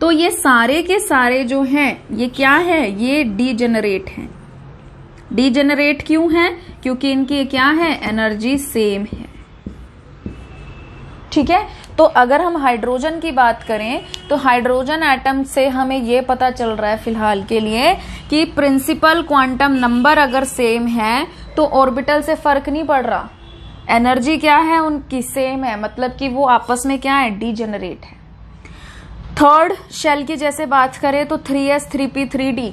Speaker 1: तो ये सारे के सारे जो हैं ये क्या है, ये डीजेनरेट हैं। डीजेनरेट क्यों है, क्योंकि इनकी क्या है, एनर्जी सेम है। ठीक है, तो अगर हम हाइड्रोजन की बात करें तो हाइड्रोजन एटम से हमें ये पता चल रहा है फिलहाल के लिए कि प्रिंसिपल क्वांटम नंबर अगर सेम है तो ऑर्बिटल से फर्क नहीं पड़ रहा, एनर्जी क्या है उनकी सेम है, मतलब कि वो आपस में क्या है, डीजेनरेट है। थर्ड शेल की जैसे बात करें तो 3s 3p 3d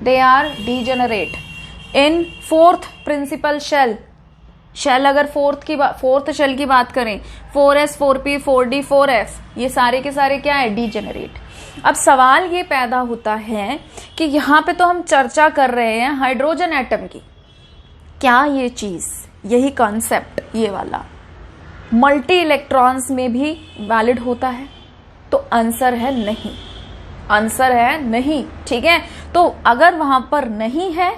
Speaker 1: they are degenerate. In fourth principal shell अगर फोर्थ शेल की बात करें 4s 4p 4d 4f, ये सारे के सारे क्या है, डीजेनरेट। अब सवाल ये पैदा होता है कि यहाँ पे तो हम चर्चा कर रहे हैं हाइड्रोजन एटम की, क्या ये चीज, यही कॉन्सेप्ट ये वाला मल्टी इलेक्ट्रॉन्स में भी वैलिड होता है? तो आंसर है नहीं, आंसर है नहीं। ठीक है, तो अगर वहां पर नहीं है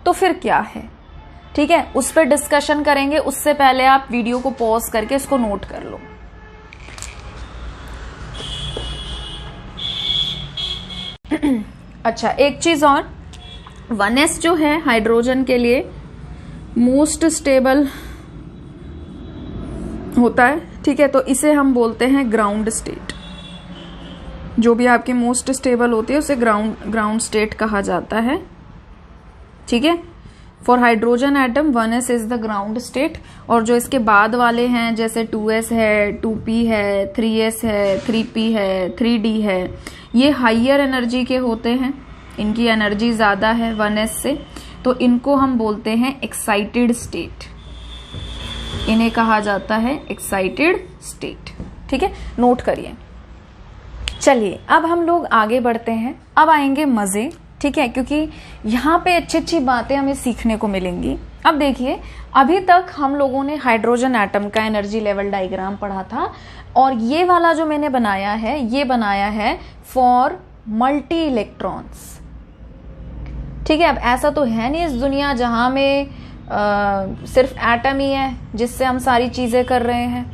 Speaker 1: तो फिर क्या है, ठीक है, उस पर डिस्कशन करेंगे। उससे पहले आप वीडियो को पॉज करके इसको नोट कर लो। अच्छा, एक चीज और, 1s जो है हाइड्रोजन के लिए मोस्ट स्टेबल होता है, ठीक है, तो इसे हम बोलते हैं ग्राउंड स्टेट। जो भी आपकी मोस्ट स्टेबल होती है उसे ग्राउंड स्टेट कहा जाता है, ठीक है। For hydrogen atom 1s is the ground state. और जो इसके बाद वाले हैं जैसे 2s है, 2p है, 3s है, 3p है, 3d है, ये हाइयर एनर्जी के होते हैं, इनकी एनर्जी ज्यादा है 1s से, तो इनको हम बोलते हैं एक्साइटेड स्टेट। इन्हें कहा जाता है एक्साइटेड स्टेट, ठीक है, नोट करिए। चलिए अब हम लोग आगे बढ़ते हैं, अब आएंगे मजे, ठीक है, क्योंकि यहाँ पे अच्छी अच्छी बातें हमें सीखने को मिलेंगी। अब देखिए, अभी तक हम लोगों ने हाइड्रोजन एटम का एनर्जी लेवल डायग्राम पढ़ा था, और ये वाला जो मैंने बनाया है ये बनाया है फॉर मल्टी इलेक्ट्रॉन्स, ठीक है। अब ऐसा तो है नहीं इस दुनिया जहां में सिर्फ एटम ही है जिससे हम सारी चीजें कर रहे हैं।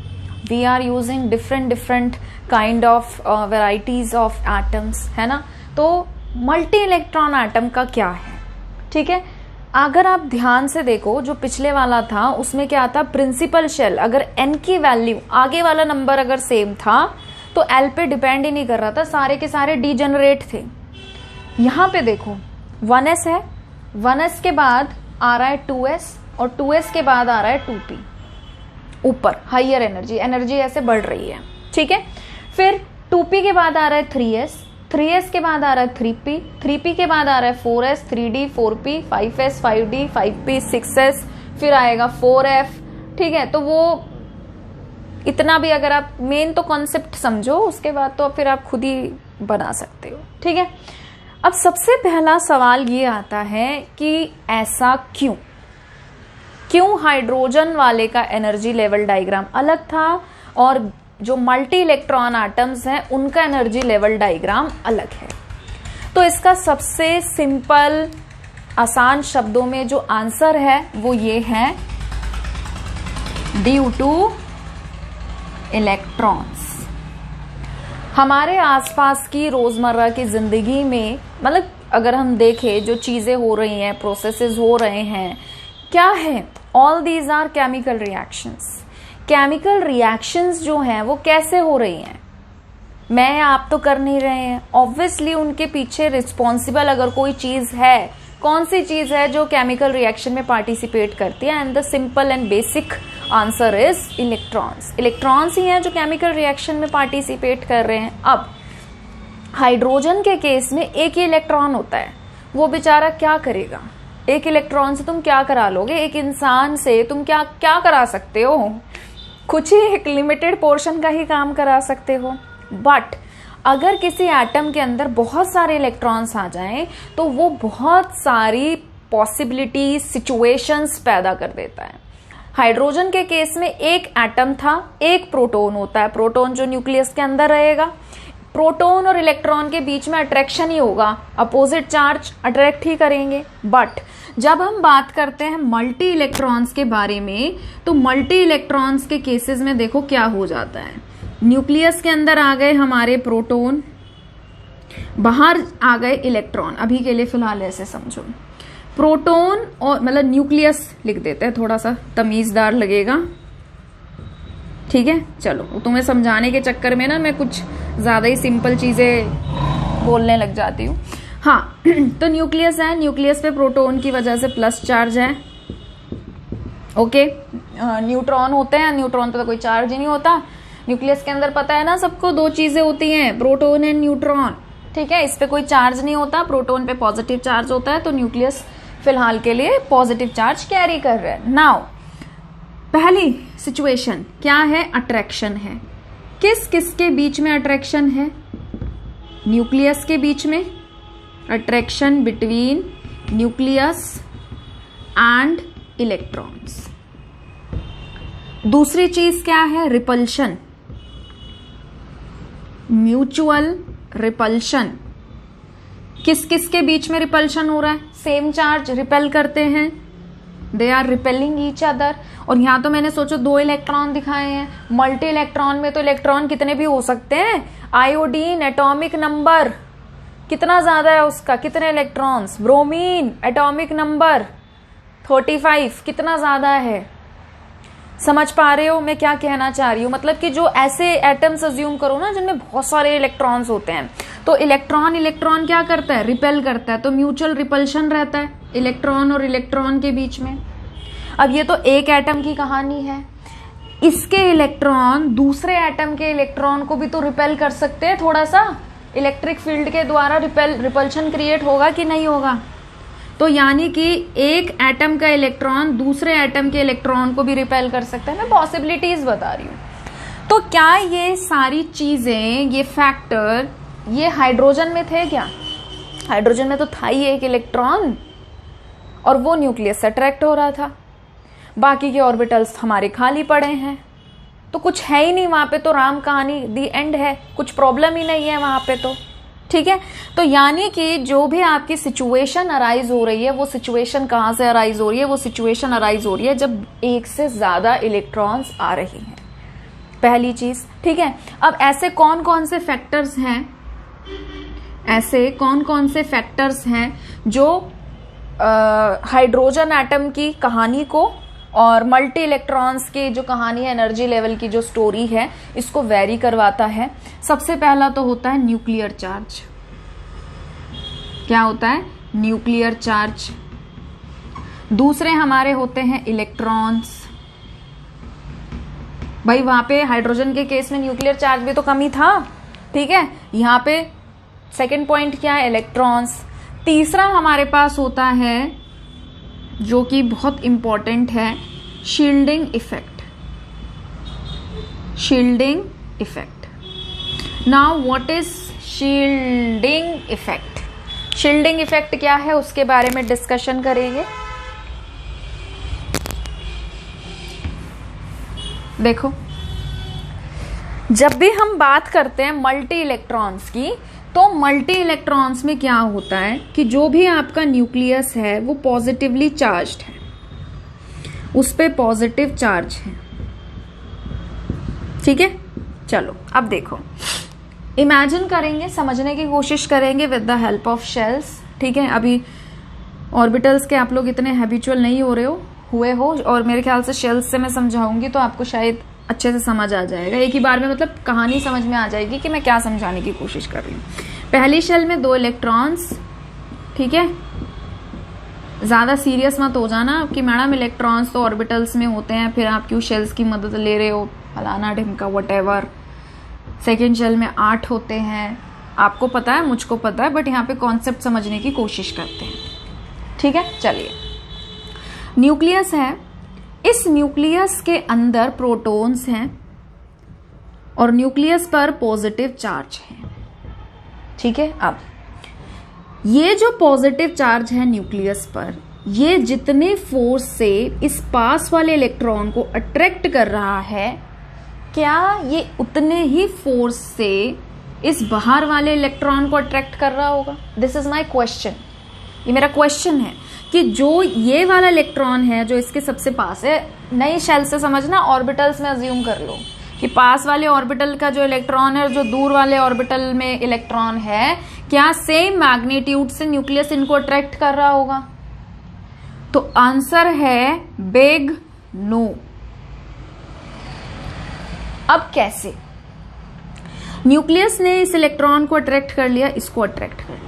Speaker 1: We are using different kind of varieties of atoms, है ना। तो मल्टी इलेक्ट्रॉन एटम का क्या है, ठीक है। अगर आप ध्यान से देखो, जो पिछले वाला था उसमें क्या था, प्रिंसिपल शेल, अगर n की वैल्यू आगे वाला नंबर अगर सेम था तो l पे डिपेंड ही नहीं कर रहा था, सारे के सारे डीजेनरेट थे। यहां पे देखो 1s है, 1s के बाद आ रहा है 2s, और 2s के बाद आ रहा है 2p, ऊपर हाइयर एनर्जी ऐसे बढ़ रही है, ठीक है। फिर 2p के बाद आ रहा है 3s, 3s के बाद आ रहा है 3p, 3p के बाद आ रहा है 4s, 3d, 4p, 5s, 5d, 5p, 6s, फिर आएगा 4f, ठीक है। तो वो इतना भी अगर आप मेन तो कॉन्सेप्ट समझो, उसके बाद तो फिर आप खुद ही बना सकते हो, ठीक है। अब सबसे पहला सवाल ये आता है कि ऐसा क्यों हाइड्रोजन वाले का एनर्जी लेवल डायग्राम अलग था और जो मल्टी इलेक्ट्रॉन एटम्स हैं उनका एनर्जी लेवल डायग्राम अलग है। तो इसका सबसे सिंपल आसान शब्दों में जो आंसर है वो ये है, ड्यू टू इलेक्ट्रॉन्स। हमारे आसपास की रोजमर्रा की जिंदगी में, मतलब अगर हम देखें जो चीजें हो रही हैं, प्रोसेसेस हो रहे हैं, क्या है, all these are chemical reactions. Chemical reactions जो हैं वो कैसे हो रही हैं, मैं आप तो कर नहीं रहे हैं, ऑब्वियसली उनके पीछे रिस्पॉन्सिबल अगर कोई चीज है, कौन सी चीज है जो केमिकल रिएक्शन में पार्टिसिपेट करती है, and the simple and basic answer is electrons. Electrons ही हैं जो केमिकल रिएक्शन में पार्टिसिपेट कर रहे हैं। अब हाइड्रोजन के केस में एक ही इलेक्ट्रॉन होता है, वो बेचारा क्या करेगा, एक इलेक्ट्रॉन से तुम क्या करा लोगे, एक इंसान से तुम क्या करा सकते हो, कुछ ही एक लिमिटेड पोर्शन का ही काम करा सकते हो। बट अगर किसी एटम के अंदर बहुत सारे इलेक्ट्रॉन्स आ जाएं तो वो बहुत सारी पॉसिबिलिटीज, सिचुएशंस पैदा कर देता है। हाइड्रोजन के केस में एक एटम था, एक प्रोटॉन होता है, प्रोटॉन जो न्यूक्लियस के अंदर रहेगा, प्रोटॉन और इलेक्ट्रॉन के बीच में अट्रैक्शन ही होगा, अपोजिट चार्ज अट्रैक्ट ही करेंगे। बट जब हम बात करते हैं मल्टी इलेक्ट्रॉन्स के बारे में, तो मल्टी इलेक्ट्रॉन्स के केसेस में देखो क्या हो जाता है, न्यूक्लियस के अंदर आ गए हमारे प्रोटॉन, बाहर आ गए इलेक्ट्रॉन। अभी के लिए फिलहाल ऐसे समझो, प्रोटॉन और मतलब न्यूक्लियस लिख देते हैं, थोड़ा सा तमीजदार लगेगा, ठीक है। चलो, तुम्हें समझाने के चक्कर में ना मैं कुछ ज्यादा ही सिंपल चीजें बोलने लग जाती हूँ। हाँ, तो न्यूक्लियस है, न्यूक्लियस पे प्रोटॉन की वजह से प्लस चार्ज है, ओके। न्यूट्रॉन होते हैं, न्यूट्रॉन पे तो कोई चार्ज ही नहीं होता। न्यूक्लियस के अंदर पता है ना सबको, दो चीजें होती हैं, प्रोटॉन एंड न्यूट्रॉन, ठीक है। इस पे कोई चार्ज नहीं होता, प्रोटॉन पे पॉजिटिव चार्ज होता है, तो न्यूक्लियस फिलहाल के लिए पॉजिटिव चार्ज कैरी कर रहा है। नाउ पहली सिचुएशन क्या है, अट्रैक्शन है। किस किस के बीच में अट्रैक्शन है, न्यूक्लियस के बीच में, attraction between nucleus and electrons. दूसरी चीज क्या है, रिपल्शन, म्यूचुअल रिपल्शन। किस किस के बीच में रिपल्शन हो रहा है, सेम चार्ज रिपेल करते हैं, they are repelling each other. और यहां तो मैंने सोचो दो इलेक्ट्रॉन दिखाए हैं, मल्टी इलेक्ट्रॉन में तो इलेक्ट्रॉन कितने भी हो सकते हैं, आयोडीन एटॉमिक नंबर कितना ज्यादा है उसका, कितने इलेक्ट्रॉन्स? ब्रोमीन एटॉमिक नंबर 35, कितना ज्यादा है? समझ पा रहे हो मैं क्या कहना चाह रही हूँ? मतलब कि जो ऐसे एटम्स अज्यूम करो ना जिनमें बहुत सारे इलेक्ट्रॉन्स होते हैं, तो इलेक्ट्रॉन क्या करता है? रिपेल करता है, तो म्यूचुअल रिपल्शन रहता है इलेक्ट्रॉन और इलेक्ट्रॉन के बीच में। अब ये तो एक एटम की कहानी है, इसके इलेक्ट्रॉन दूसरे एटम के इलेक्ट्रॉन को भी तो रिपेल कर सकते हैं, थोड़ा सा इलेक्ट्रिक फील्ड के द्वारा रिपल्शन क्रिएट होगा कि नहीं होगा? तो यानी कि एक एटम का इलेक्ट्रॉन दूसरे एटम के इलेक्ट्रॉन को भी रिपेल कर सकता है। मैं पॉसिबिलिटीज बता रही हूँ। तो क्या ये सारी चीजें, ये फैक्टर, ये हाइड्रोजन में थे क्या? हाइड्रोजन में तो था ही एक इलेक्ट्रॉन और वो न्यूक्लियस से अट्रैक्ट हो रहा था। बाकी के ऑर्बिटल्स हमारे खाली पड़े हैं, तो कुछ है ही नहीं वहां पे, तो राम कहानी दी एंड है, कुछ प्रॉब्लम ही नहीं है वहां पे तो। ठीक है, तो यानी कि जो भी आपकी सिचुएशन अराइज हो रही है, वो सिचुएशन कहां से अराइज हो रही है? वो सिचुएशन अराइज हो रही है जब एक से ज्यादा इलेक्ट्रॉन्स आ रही हैं, पहली चीज। ठीक है, अब ऐसे कौन कौन से फैक्टर्स हैं, ऐसे कौन कौन से फैक्टर्स हैं जो हाइड्रोजन एटम की कहानी को और मल्टी इलेक्ट्रॉन्स की जो कहानी है, एनर्जी लेवल की जो स्टोरी है, इसको वेरी करवाता है? सबसे पहला तो होता है न्यूक्लियर चार्ज। क्या होता है? Nuclear charge. दूसरे हमारे होते हैं इलेक्ट्रॉन्स। भाई वहां पे हाइड्रोजन के केस में न्यूक्लियर चार्ज भी तो कम ही था। ठीक है, यहाँ पे सेकेंड पॉइंट क्या है? इलेक्ट्रॉन्स। तीसरा हमारे पास होता है जो कि बहुत इंपॉर्टेंट है, shielding effect. Shielding effect. Now what is shielding effect? Shielding effect क्या है उसके बारे में डिस्कशन करेंगे। देखो, जब भी हम बात करते हैं मल्टी इलेक्ट्रॉन्स की, तो मल्टी इलेक्ट्रॉन्स में क्या होता है कि जो भी आपका न्यूक्लियस है वो पॉजिटिवली चार्ज्ड है, उस पे पॉजिटिव चार्ज है। ठीक है, चलो अब देखो, इमेजिन करेंगे, समझने की कोशिश करेंगे with the help of shells. ठीक है, अभी ऑर्बिटल्स के आप लोग इतने हैबिचुअल नहीं हुए हो और मेरे ख्याल से शेल्स से मैं समझाऊंगी तो आपको शायद अच्छे से समझ आ जाएगा एक ही बार में, मतलब कहानी समझ में आ जाएगी कि मैं क्या समझाने की कोशिश कर रही हूँ। पहली शेल में 2 इलेक्ट्रॉन्स। ठीक है, ज्यादा सीरियस मत हो जाना कि मैडम इलेक्ट्रॉन्स तो ऑर्बिटल्स में होते हैं, फिर आप क्यों शेल्स की मदद ले रहे हो, फलाना ढिमका व्हाटएवर। सेकेंड शेल में 8 होते हैं, आपको पता है, मुझको पता है, बट यहाँ पे कॉन्सेप्ट समझने की कोशिश करते हैं। ठीक है, चलिए, न्यूक्लियस है, इस न्यूक्लियस के अंदर प्रोटॉन्स हैं और न्यूक्लियस पर पॉजिटिव चार्ज है। ठीक है, अब ये जो पॉजिटिव चार्ज है न्यूक्लियस पर, ये जितने फोर्स से इस पास वाले इलेक्ट्रॉन को अट्रैक्ट कर रहा है, क्या ये उतने ही फोर्स से इस बाहर वाले इलेक्ट्रॉन को अट्रैक्ट कर रहा होगा? दिस इज माई क्वेश्चन, ये मेरा क्वेश्चन है कि जो ये वाला इलेक्ट्रॉन है जो इसके सबसे पास है, नई शेल से समझना, ऑर्बिटल्स में अज्यूम कर लो कि पास वाले ऑर्बिटल का जो इलेक्ट्रॉन है और जो दूर वाले ऑर्बिटल में इलेक्ट्रॉन है, क्या सेम मैग्नीट्यूड से न्यूक्लियस इनको अट्रैक्ट कर रहा होगा? तो आंसर है बिग नो। अब कैसे? न्यूक्लियस ने इस इलेक्ट्रॉन को अट्रैक्ट कर लिया, इसको अट्रैक्ट कर लिया,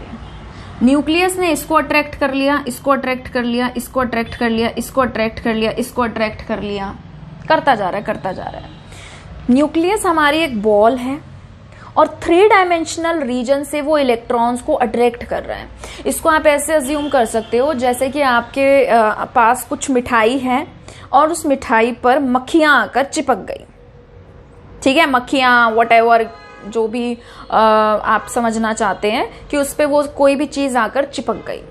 Speaker 1: न्यूक्लियस ने इसको अट्रैक्ट कर लिया, इसको अट्रैक्ट कर लिया, इसको अट्रैक्ट कर लिया, इसको अट्रैक्ट कर लिया, इसको अट्रैक्ट कर लिया, करता जा रहा है, करता जा रहा है। न्यूक्लियस हमारी एक बॉल है और 3 डायमेंशनल रीजन से वो इलेक्ट्रॉन्स को अट्रैक्ट कर रहा है। इसको आप ऐसे अज्यूम कर सकते हो जैसे कि आपके पास कुछ मिठाई है और उस मिठाई पर मक्खियां आकर चिपक गई। ठीक है, मक्खियां व्हाटएवर जो भी आप समझना चाहते हैं कि उस पे वो कोई भी चीज आकर चिपक गई।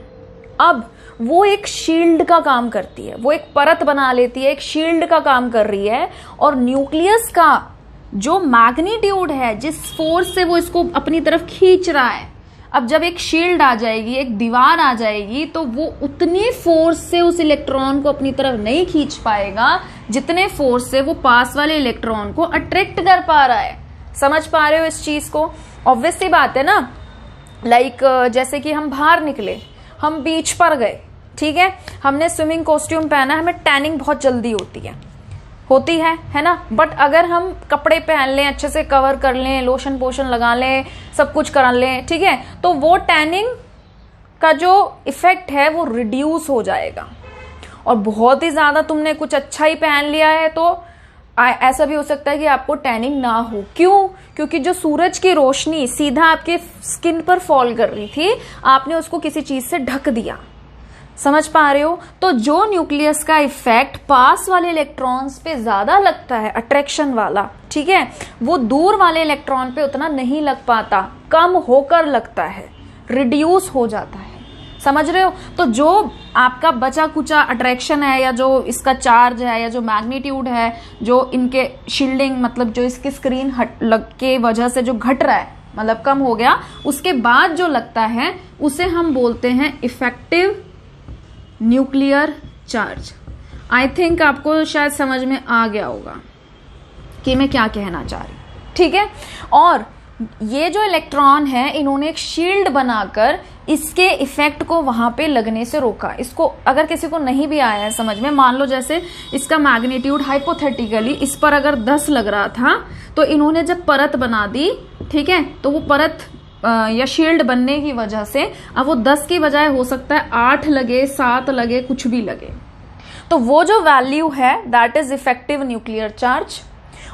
Speaker 1: अब वो एक शील्ड का काम करती है, वो एक परत बना लेती है, एक शील्ड का काम कर रही है, और न्यूक्लियस का जो मैग्नीट्यूड है, जिस फोर्स से वो इसको अपनी तरफ खींच रहा है, अब जब एक शील्ड आ जाएगी, एक दीवार आ जाएगी, तो वो उतनी फोर्स से उस इलेक्ट्रॉन को अपनी तरफ नहीं खींच पाएगा जितने फोर्स से वो पास वाले इलेक्ट्रॉन को अट्रैक्ट कर पा रहा है। समझ पा रहे हो इस चीज को? ऑब्वियस सी बात है ना लाइक जैसे कि हम बाहर निकले, हम बीच पर गए, ठीक है, हमने स्विमिंग कॉस्ट्यूम पहना, हमें टैनिंग बहुत जल्दी होती है ना। बट अगर हम कपड़े पहन लें, अच्छे से कवर कर लें, लोशन पोशन लगा लें, सब कुछ करा लें, ठीक है, तो वो टैनिंग का जो इफेक्ट है वो रिड्यूस हो जाएगा। और बहुत ही ज्यादा तुमने कुछ अच्छा ही पहन लिया है तो ऐसा भी हो सकता है कि आपको टैनिंग ना हो। क्यों? क्योंकि जो सूरज की रोशनी सीधा आपके स्किन पर फॉल कर रही थी, आपने उसको किसी चीज से ढक दिया। समझ पा रहे हो? तो जो न्यूक्लियस का इफेक्ट पास वाले इलेक्ट्रॉन्स पे ज्यादा लगता है, अट्रैक्शन वाला, ठीक है, वो दूर वाले इलेक्ट्रॉन पे उतना नहीं लग पाता, कम होकर लगता है, रिड्यूस हो जाता है। समझ रहे हो? तो जो आपका बचा कुचा अट्रैक्शन है, या जो इसका चार्ज है, या जो मैग्नीट्यूड है, जो इनके शील्डिंग मतलब जो इसकी स्क्रीन लग के वजह से जो घट रहा है, मतलब कम हो गया, उसके बाद जो लगता है उसे हम बोलते हैं effective nuclear charge. I think आपको शायद समझ में आ गया होगा कि मैं क्या कहना चाह रही हूं, ठीक है। और ये जो इलेक्ट्रॉन है, इन्होंने एक शील्ड बनाकर इसके इफेक्ट को वहां पे लगने से रोका। इसको अगर किसी को नहीं भी आया है समझ में, मान लो जैसे इसका मैग्नीट्यूड हाइपोथेटिकली इस पर अगर 10 लग रहा था, तो इन्होंने जब परत बना दी, ठीक है, तो वो परत या शील्ड बनने की वजह से अब वो 10 की बजाय हो सकता है 8 लगे, 7 लगे, कुछ भी लगे। तो वो जो वैल्यू है that is effective nuclear charge.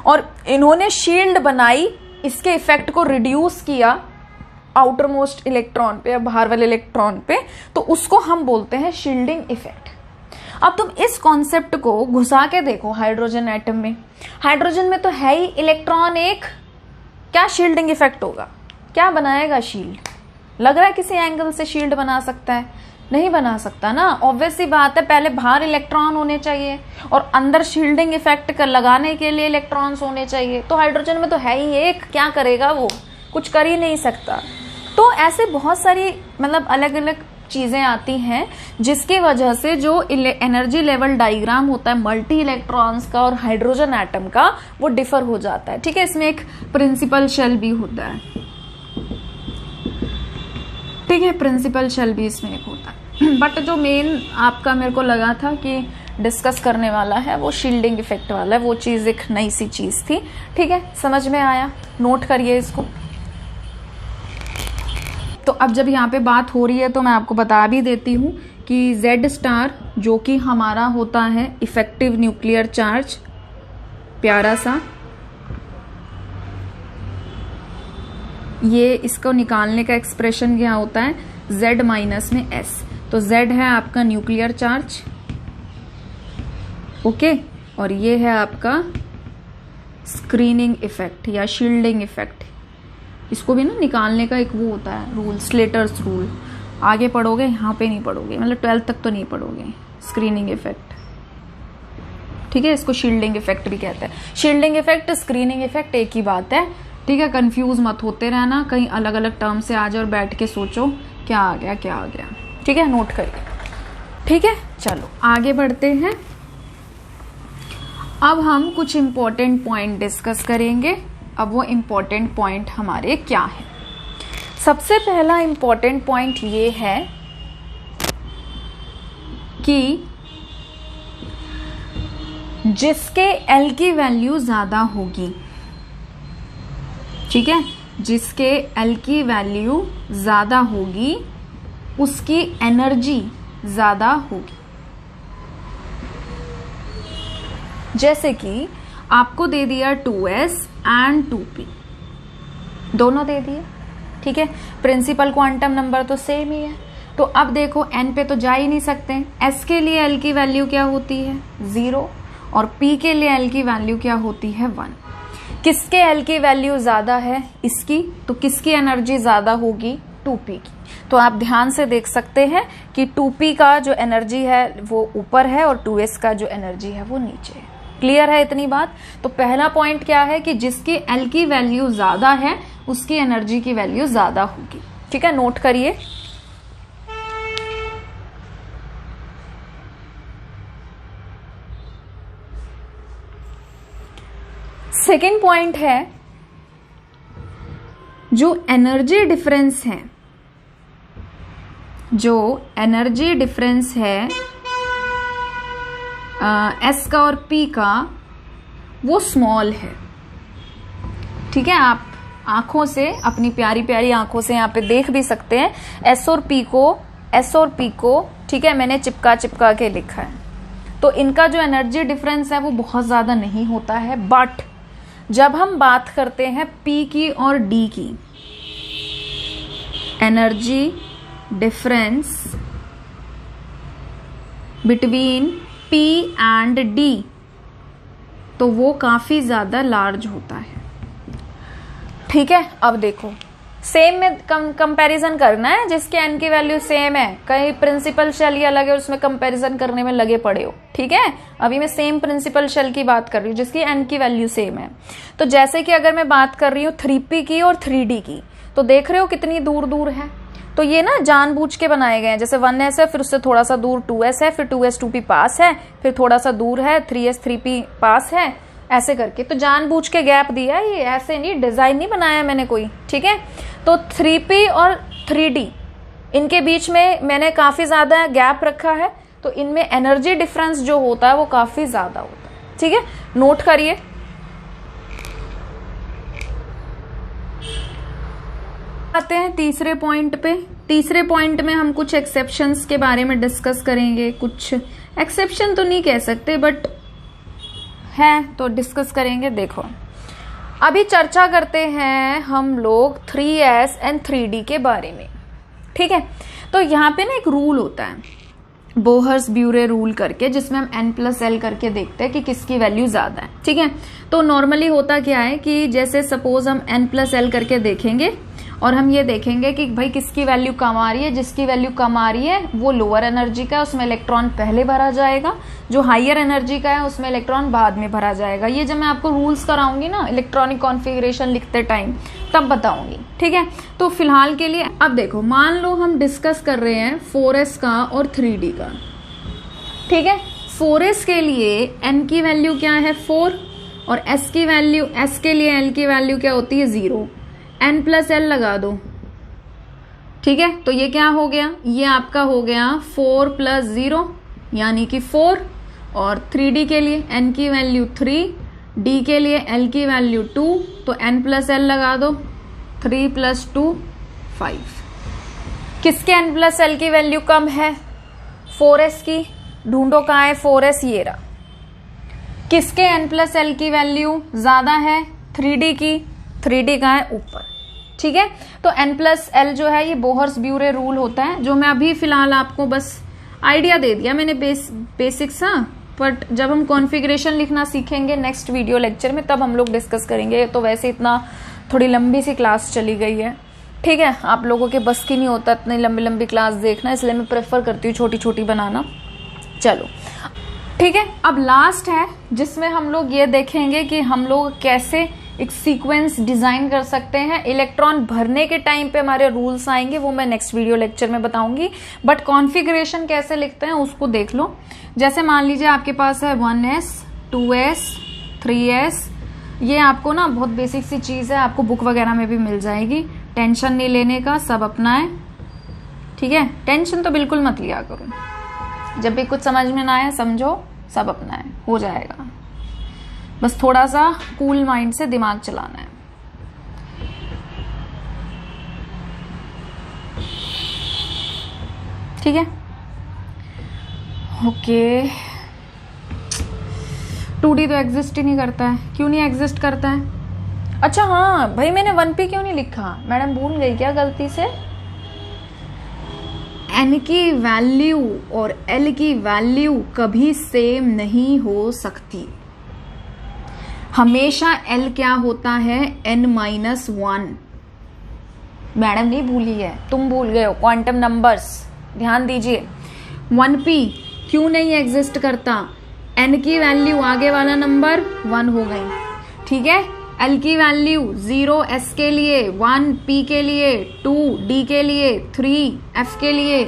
Speaker 1: और इन्होंने शील्ड बनाई, इसके इफेक्ट को रिड्यूस किया आउटर मोस्ट इलेक्ट्रॉन पे या बाहर वाले इलेक्ट्रॉन पे, तो उसको हम बोलते हैं शील्डिंग इफेक्ट। अब तुम इस कॉन्सेप्ट को घुसा के देखो हाइड्रोजन एटम में। हाइड्रोजन में तो है ही इलेक्ट्रॉन एक, क्या शील्डिंग इफेक्ट होगा? क्या बनाएगा शील्ड? लग रहा है किसी एंगल से शील्ड बना सकता है? नहीं बना सकता ना। ऑब्वियस सी बात है, पहले बाहर इलेक्ट्रॉन होने चाहिए और अंदर शील्डिंग इफेक्ट कर लगाने के लिए इलेक्ट्रॉन्स होने चाहिए। तो हाइड्रोजन में तो है ही एक, क्या करेगा वो? कुछ कर ही नहीं सकता। तो ऐसे बहुत सारी मतलब अलग अलग चीजें आती हैं जिसकी वजह से जो एनर्जी लेवल डायग्राम होता है मल्टी इलेक्ट्रॉन्स का और हाइड्रोजन एटम का, वो डिफर हो जाता है, ठीक है। इसमें एक प्रिंसिपल शेल भी होता है, ठीक है, प्रिंसिपल शेल भी इसमें एक होता है। बट जो मेन आपका मेरे को लगा था कि डिस्कस करने वाला है वो शील्डिंग इफेक्ट वाला है, वो चीज एक नई सी चीज थी, ठीक है, समझ में आया? नोट करिए इसको। तो अब जब यहाँ पे बात हो रही है तो मैं आपको बता भी देती हूँ कि Z स्टार जो कि हमारा होता है इफेक्टिव न्यूक्लियर चार्ज, प्यारा सा, ये इसको निकालने का एक्सप्रेशन क्या होता है? Z माइनस में S। तो Z है आपका न्यूक्लियर चार्ज, ओके, और ये है आपका स्क्रीनिंग इफेक्ट या शील्डिंग इफेक्ट। इसको भी ना निकालने का एक वो होता है रूल, स्लेटर्स रूल। आगे पढ़ोगे, यहाँ पे नहीं पढ़ोगे, मतलब 12th तक तो नहीं पढ़ोगे। स्क्रीनिंग इफेक्ट, ठीक है, इसको शील्डिंग इफेक्ट भी कहते हैं। शील्डिंग इफेक्ट, स्क्रीनिंग इफेक्ट एक ही बात है, ठीक है। कंफ्यूज मत होते रहना, कहीं अलग अलग टर्म से आ जाए और बैठ के सोचो क्या आ गया क्या आ गया, ठीक है। नोट करिए, ठीक है। चलो आगे बढ़ते हैं। अब हम कुछ इंपॉर्टेंट पॉइंट डिस्कस करेंगे। अब वो इंपॉर्टेंट पॉइंट हमारे क्या है? सबसे पहला इंपॉर्टेंट पॉइंट ये है कि जिसके L की वैल्यू ज्यादा होगी, ठीक है, जिसके L की वैल्यू ज्यादा होगी उसकी एनर्जी ज्यादा होगी। जैसे कि आपको दे दिया 2s एंड 2p, दोनों दे दिए, ठीक है। प्रिंसिपल क्वांटम नंबर तो सेम ही है। तो अब देखो n पे तो जा ही नहीं सकते। s के लिए L की वैल्यू क्या होती है? 0, और p के लिए L की वैल्यू क्या होती है? 1। किसके L की वैल्यू ज्यादा है? इसकी। तो किसकी एनर्जी ज्यादा होगी? 2p की। तो आप ध्यान से देख सकते हैं कि 2p का जो एनर्जी है वो ऊपर है और 2s का जो एनर्जी है वो नीचे है। क्लियर है इतनी बात? तो पहला पॉइंट क्या है कि जिसकी L की वैल्यू ज्यादा है उसकी एनर्जी की वैल्यू ज्यादा होगी, ठीक है। नोट करिए। सेकेंड पॉइंट है जो एनर्जी डिफरेंस है जो एनर्जी डिफरेंस है एस का और पी का वो स्मॉल है। ठीक है, आप आंखों से, अपनी प्यारी प्यारी आंखों से यहाँ पे देख भी सकते हैं एस और पी को, ठीक है, मैंने चिपका चिपका के लिखा है। तो इनका जो एनर्जी डिफरेंस है वो बहुत ज्यादा नहीं होता है, बट जब हम बात करते हैं पी की और डी की, energy difference between P and D, तो वो काफी ज्यादा लार्ज होता है। ठीक है, अब देखो सेम में कंपैरिजन करना है, जिसके एन की वैल्यू सेम है, कहीं प्रिंसिपल शेल ही अलग है उसमें कंपैरिजन करने में लगे पड़े हो। ठीक है, अभी मैं सेम प्रिंसिपल शेल की बात कर रही हूँ जिसकी एन की वैल्यू सेम है। तो जैसे कि अगर मैं बात कर रही हूँ 3p की और 3d की, तो देख रहे हो कितनी दूर दूर है। तो ये ना जानबूझ के बनाए गए हैं, जैसे 1s है, फिर उससे थोड़ा सा दूर 2s है, फिर 2s 2p पास है, फिर थोड़ा सा दूर है 3s 3p पास है, ऐसे करके। तो जानबूझ के गैप दिया है, ये ऐसे नहीं, डिजाइन नहीं बनाया मैंने कोई। ठीक है, तो 3p और 3d इनके बीच में मैंने काफी ज्यादा गैप रखा है, तो इनमें एनर्जी डिफरेंस जो होता है वो काफी ज्यादा होता है। ठीक है, नोट करिए। आते हैं तीसरे पॉइंट पे। तीसरे पॉइंट में हम कुछ एक्सेप्शंस के बारे में डिस्कस करेंगे। कुछ एक्सेप्शन तो नहीं कह सकते, बट है तो डिस्कस करेंगे। देखो, अभी चर्चा करते हैं हम लोग 3s एंड 3d के बारे में। ठीक है, तो यहाँ पे ना एक रूल होता है, बोहर्स ब्यूरे रूल करके, जिसमें हम n+l करके देखते हैं कि किसकी वैल्यू ज्यादा है। ठीक है, तो नॉर्मली होता क्या है कि जैसे सपोज हम n+l करके देखेंगे और हम ये देखेंगे कि भाई किसकी वैल्यू कम आ रही है। जिसकी वैल्यू कम आ रही है वो लोअर एनर्जी का है, उसमें इलेक्ट्रॉन पहले भरा जाएगा। जो हायर एनर्जी का है उसमें इलेक्ट्रॉन बाद में भरा जाएगा। ये जब मैं आपको रूल्स कराऊंगी ना इलेक्ट्रॉनिक कॉन्फ़िगरेशन लिखते टाइम, तब बताऊंगी। ठीक है, तो फिलहाल के लिए अब देखो, मान लो हम डिस्कस कर रहे हैं 4s का और 3d का। ठीक है, 4s के लिए n की वैल्यू क्या है 4, और s की वैल्यू, s के लिए l की वैल्यू क्या होती है 0। n+l लगा दो। ठीक है, तो ये क्या हो गया, ये आपका हो गया 4 + 0 यानी कि 4। और 3d के लिए n की वैल्यू 3, d के लिए l की वैल्यू 2, तो n+l लगा दो। 3 + 2 5। किसके n+l की वैल्यू कम है 4s की, ढूंढो कहाँ है 4s, ये रहा। किसके n+l की वैल्यू ज्यादा है 3d की, 3d कहाँ है ऊपर। ठीक है, तो n+l जो है ये बोहर्स ब्यूरे रूल होता है, जो मैं अभी फिलहाल आपको बस आइडिया दे दिया मैंने बेसिक्स। हाँ, बट जब हम कॉन्फ़िगरेशन लिखना सीखेंगे नेक्स्ट वीडियो लेक्चर में, तब हम लोग डिस्कस करेंगे। तो वैसे इतना थोड़ी लंबी सी क्लास चली गई है। ठीक है, आप लोगों के बस की नहीं होता इतनी लंबी लंबी क्लास देखना, इसलिए मैं प्रेफर करती हूँ छोटी छोटी बनाना। चलो ठीक है, अब लास्ट है जिसमें हम लोग ये देखेंगे कि हम लोग कैसे एक सीक्वेंस डिजाइन कर सकते हैं। इलेक्ट्रॉन भरने के टाइम पे हमारे रूल्स आएंगे, वो मैं नेक्स्ट वीडियो लेक्चर में बताऊंगी। बट कॉन्फ़िगरेशन कैसे लिखते हैं उसको देख लो। जैसे मान लीजिए आपके पास है 1s 2s 3s, ये आपको ना बहुत बेसिक सी चीज है, आपको बुक वगैरह में भी मिल जाएगी। टेंशन नहीं लेने का, सब अपना है। ठीक है, टेंशन तो बिल्कुल मत लिया करो। जब भी कुछ समझ में ना आए समझो, सब अपना है, हो जाएगा। बस थोड़ा सा कूल माइंड से दिमाग चलाना है। ठीक है, ओके। 2D तो एग्जिस्ट ही नहीं करता है। क्यों नहीं एग्जिस्ट करता है? अच्छा हाँ भाई, मैंने 1p क्यों नहीं लिखा, मैडम भूल गई क्या गलती से। n की वैल्यू और l की वैल्यू कभी सेम नहीं हो सकती। हमेशा l क्या होता है n-1। मैडम नहीं भूली है, तुम भूल गए हो। क्वांटम नंबर्स ध्यान दीजिए। 1p क्यों नहीं एग्जिस्ट करता, n की वैल्यू आगे वाला नंबर 1 हो गई। ठीक है, l की वैल्यू 0 s के लिए, 1 p के लिए, 2 d के लिए, 3 f के लिए,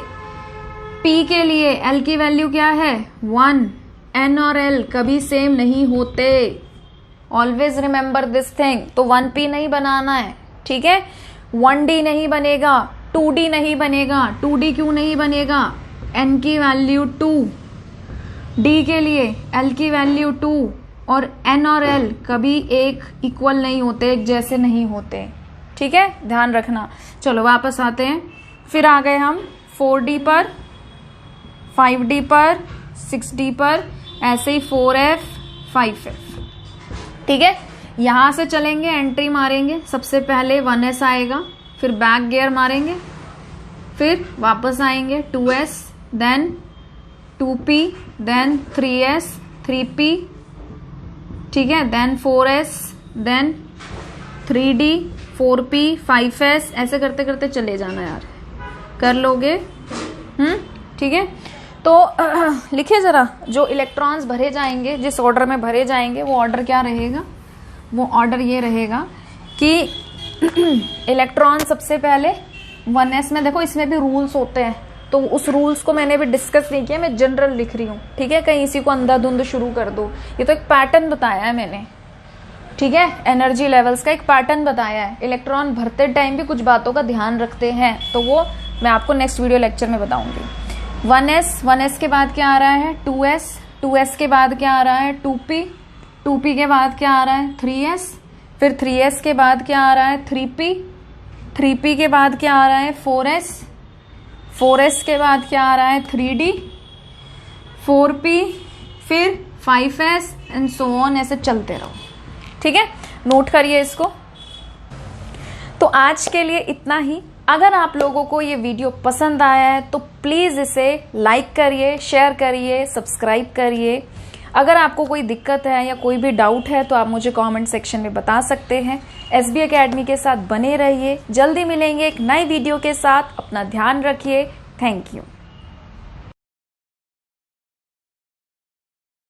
Speaker 1: p के लिए l की वैल्यू क्या है 1। n और l कभी सेम नहीं होते। Always remember this thing. तो 1p नहीं बनाना है। ठीक है, 1d नहीं बनेगा, 2D नहीं बनेगा। 2D क्यों नहीं बनेगा? n की वैल्यू 2, d के लिए l की वैल्यू 2, और n और l कभी एक इक्वल नहीं होते, एक जैसे नहीं होते। ठीक है, ध्यान रखना। चलो वापस आते हैं। फिर आ गए हम 4D पर, 5D पर, 6D पर, ऐसे ही 4F, 5F। ठीक है, यहां से चलेंगे, एंट्री मारेंगे। सबसे पहले 1S आएगा, फिर बैक गियर मारेंगे, फिर वापस आएंगे 2S, then 2P, then 3S, 3P, ठीक है, then 4S, then 3D, 4P, 5S, ऐसे करते करते चले जाना यार, कर लोगे? ठीक है। तो लिखिए जरा, जो इलेक्ट्रॉन्स भरे जाएंगे, जिस ऑर्डर में भरे जाएंगे, वो ऑर्डर क्या रहेगा? वो ऑर्डर ये रहेगा कि इलेक्ट्रॉन सबसे पहले 1s में, देखो इसमें भी रूल्स होते हैं, तो उस रूल्स को मैंने भी डिस्कस नहीं किया, मैं जनरल लिख रही हूँ। ठीक है, कहीं इसी को अंधाधुंध शुरू कर दो। ये तो एक पैटर्न बताया है मैंने, ठीक है, एनर्जी लेवल्स का एक पैटर्न बताया है। इलेक्ट्रॉन भरते टाइम भी कुछ बातों का ध्यान रखते हैं, तो वो मैं आपको नेक्स्ट वीडियो लेक्चर में बताऊंगी। 1s के बाद क्या आ रहा है? 2s के बाद क्या आ रहा है? 2p के बाद क्या आ रहा है? 3s, फिर 3s के बाद क्या आ रहा है? 3p के बाद क्या आ रहा है? 4s के बाद क्या आ रहा है? 3d, 4p, फिर 5s एंड सो ऑन, ऐसे चलते रहो। ठीक है, नोट करिए इसको। तो आज के लिए इतना ही। अगर आप लोगों को ये वीडियो पसंद आया है तो प्लीज इसे लाइक करिए, शेयर करिए, सब्सक्राइब करिए। अगर आपको कोई दिक्कत है या कोई भी डाउट है तो आप मुझे कमेंट सेक्शन में बता सकते हैं। SB एकेडमी के साथ बने रहिए। जल्दी मिलेंगे एक नई वीडियो के साथ। अपना ध्यान रखिए। Thank you.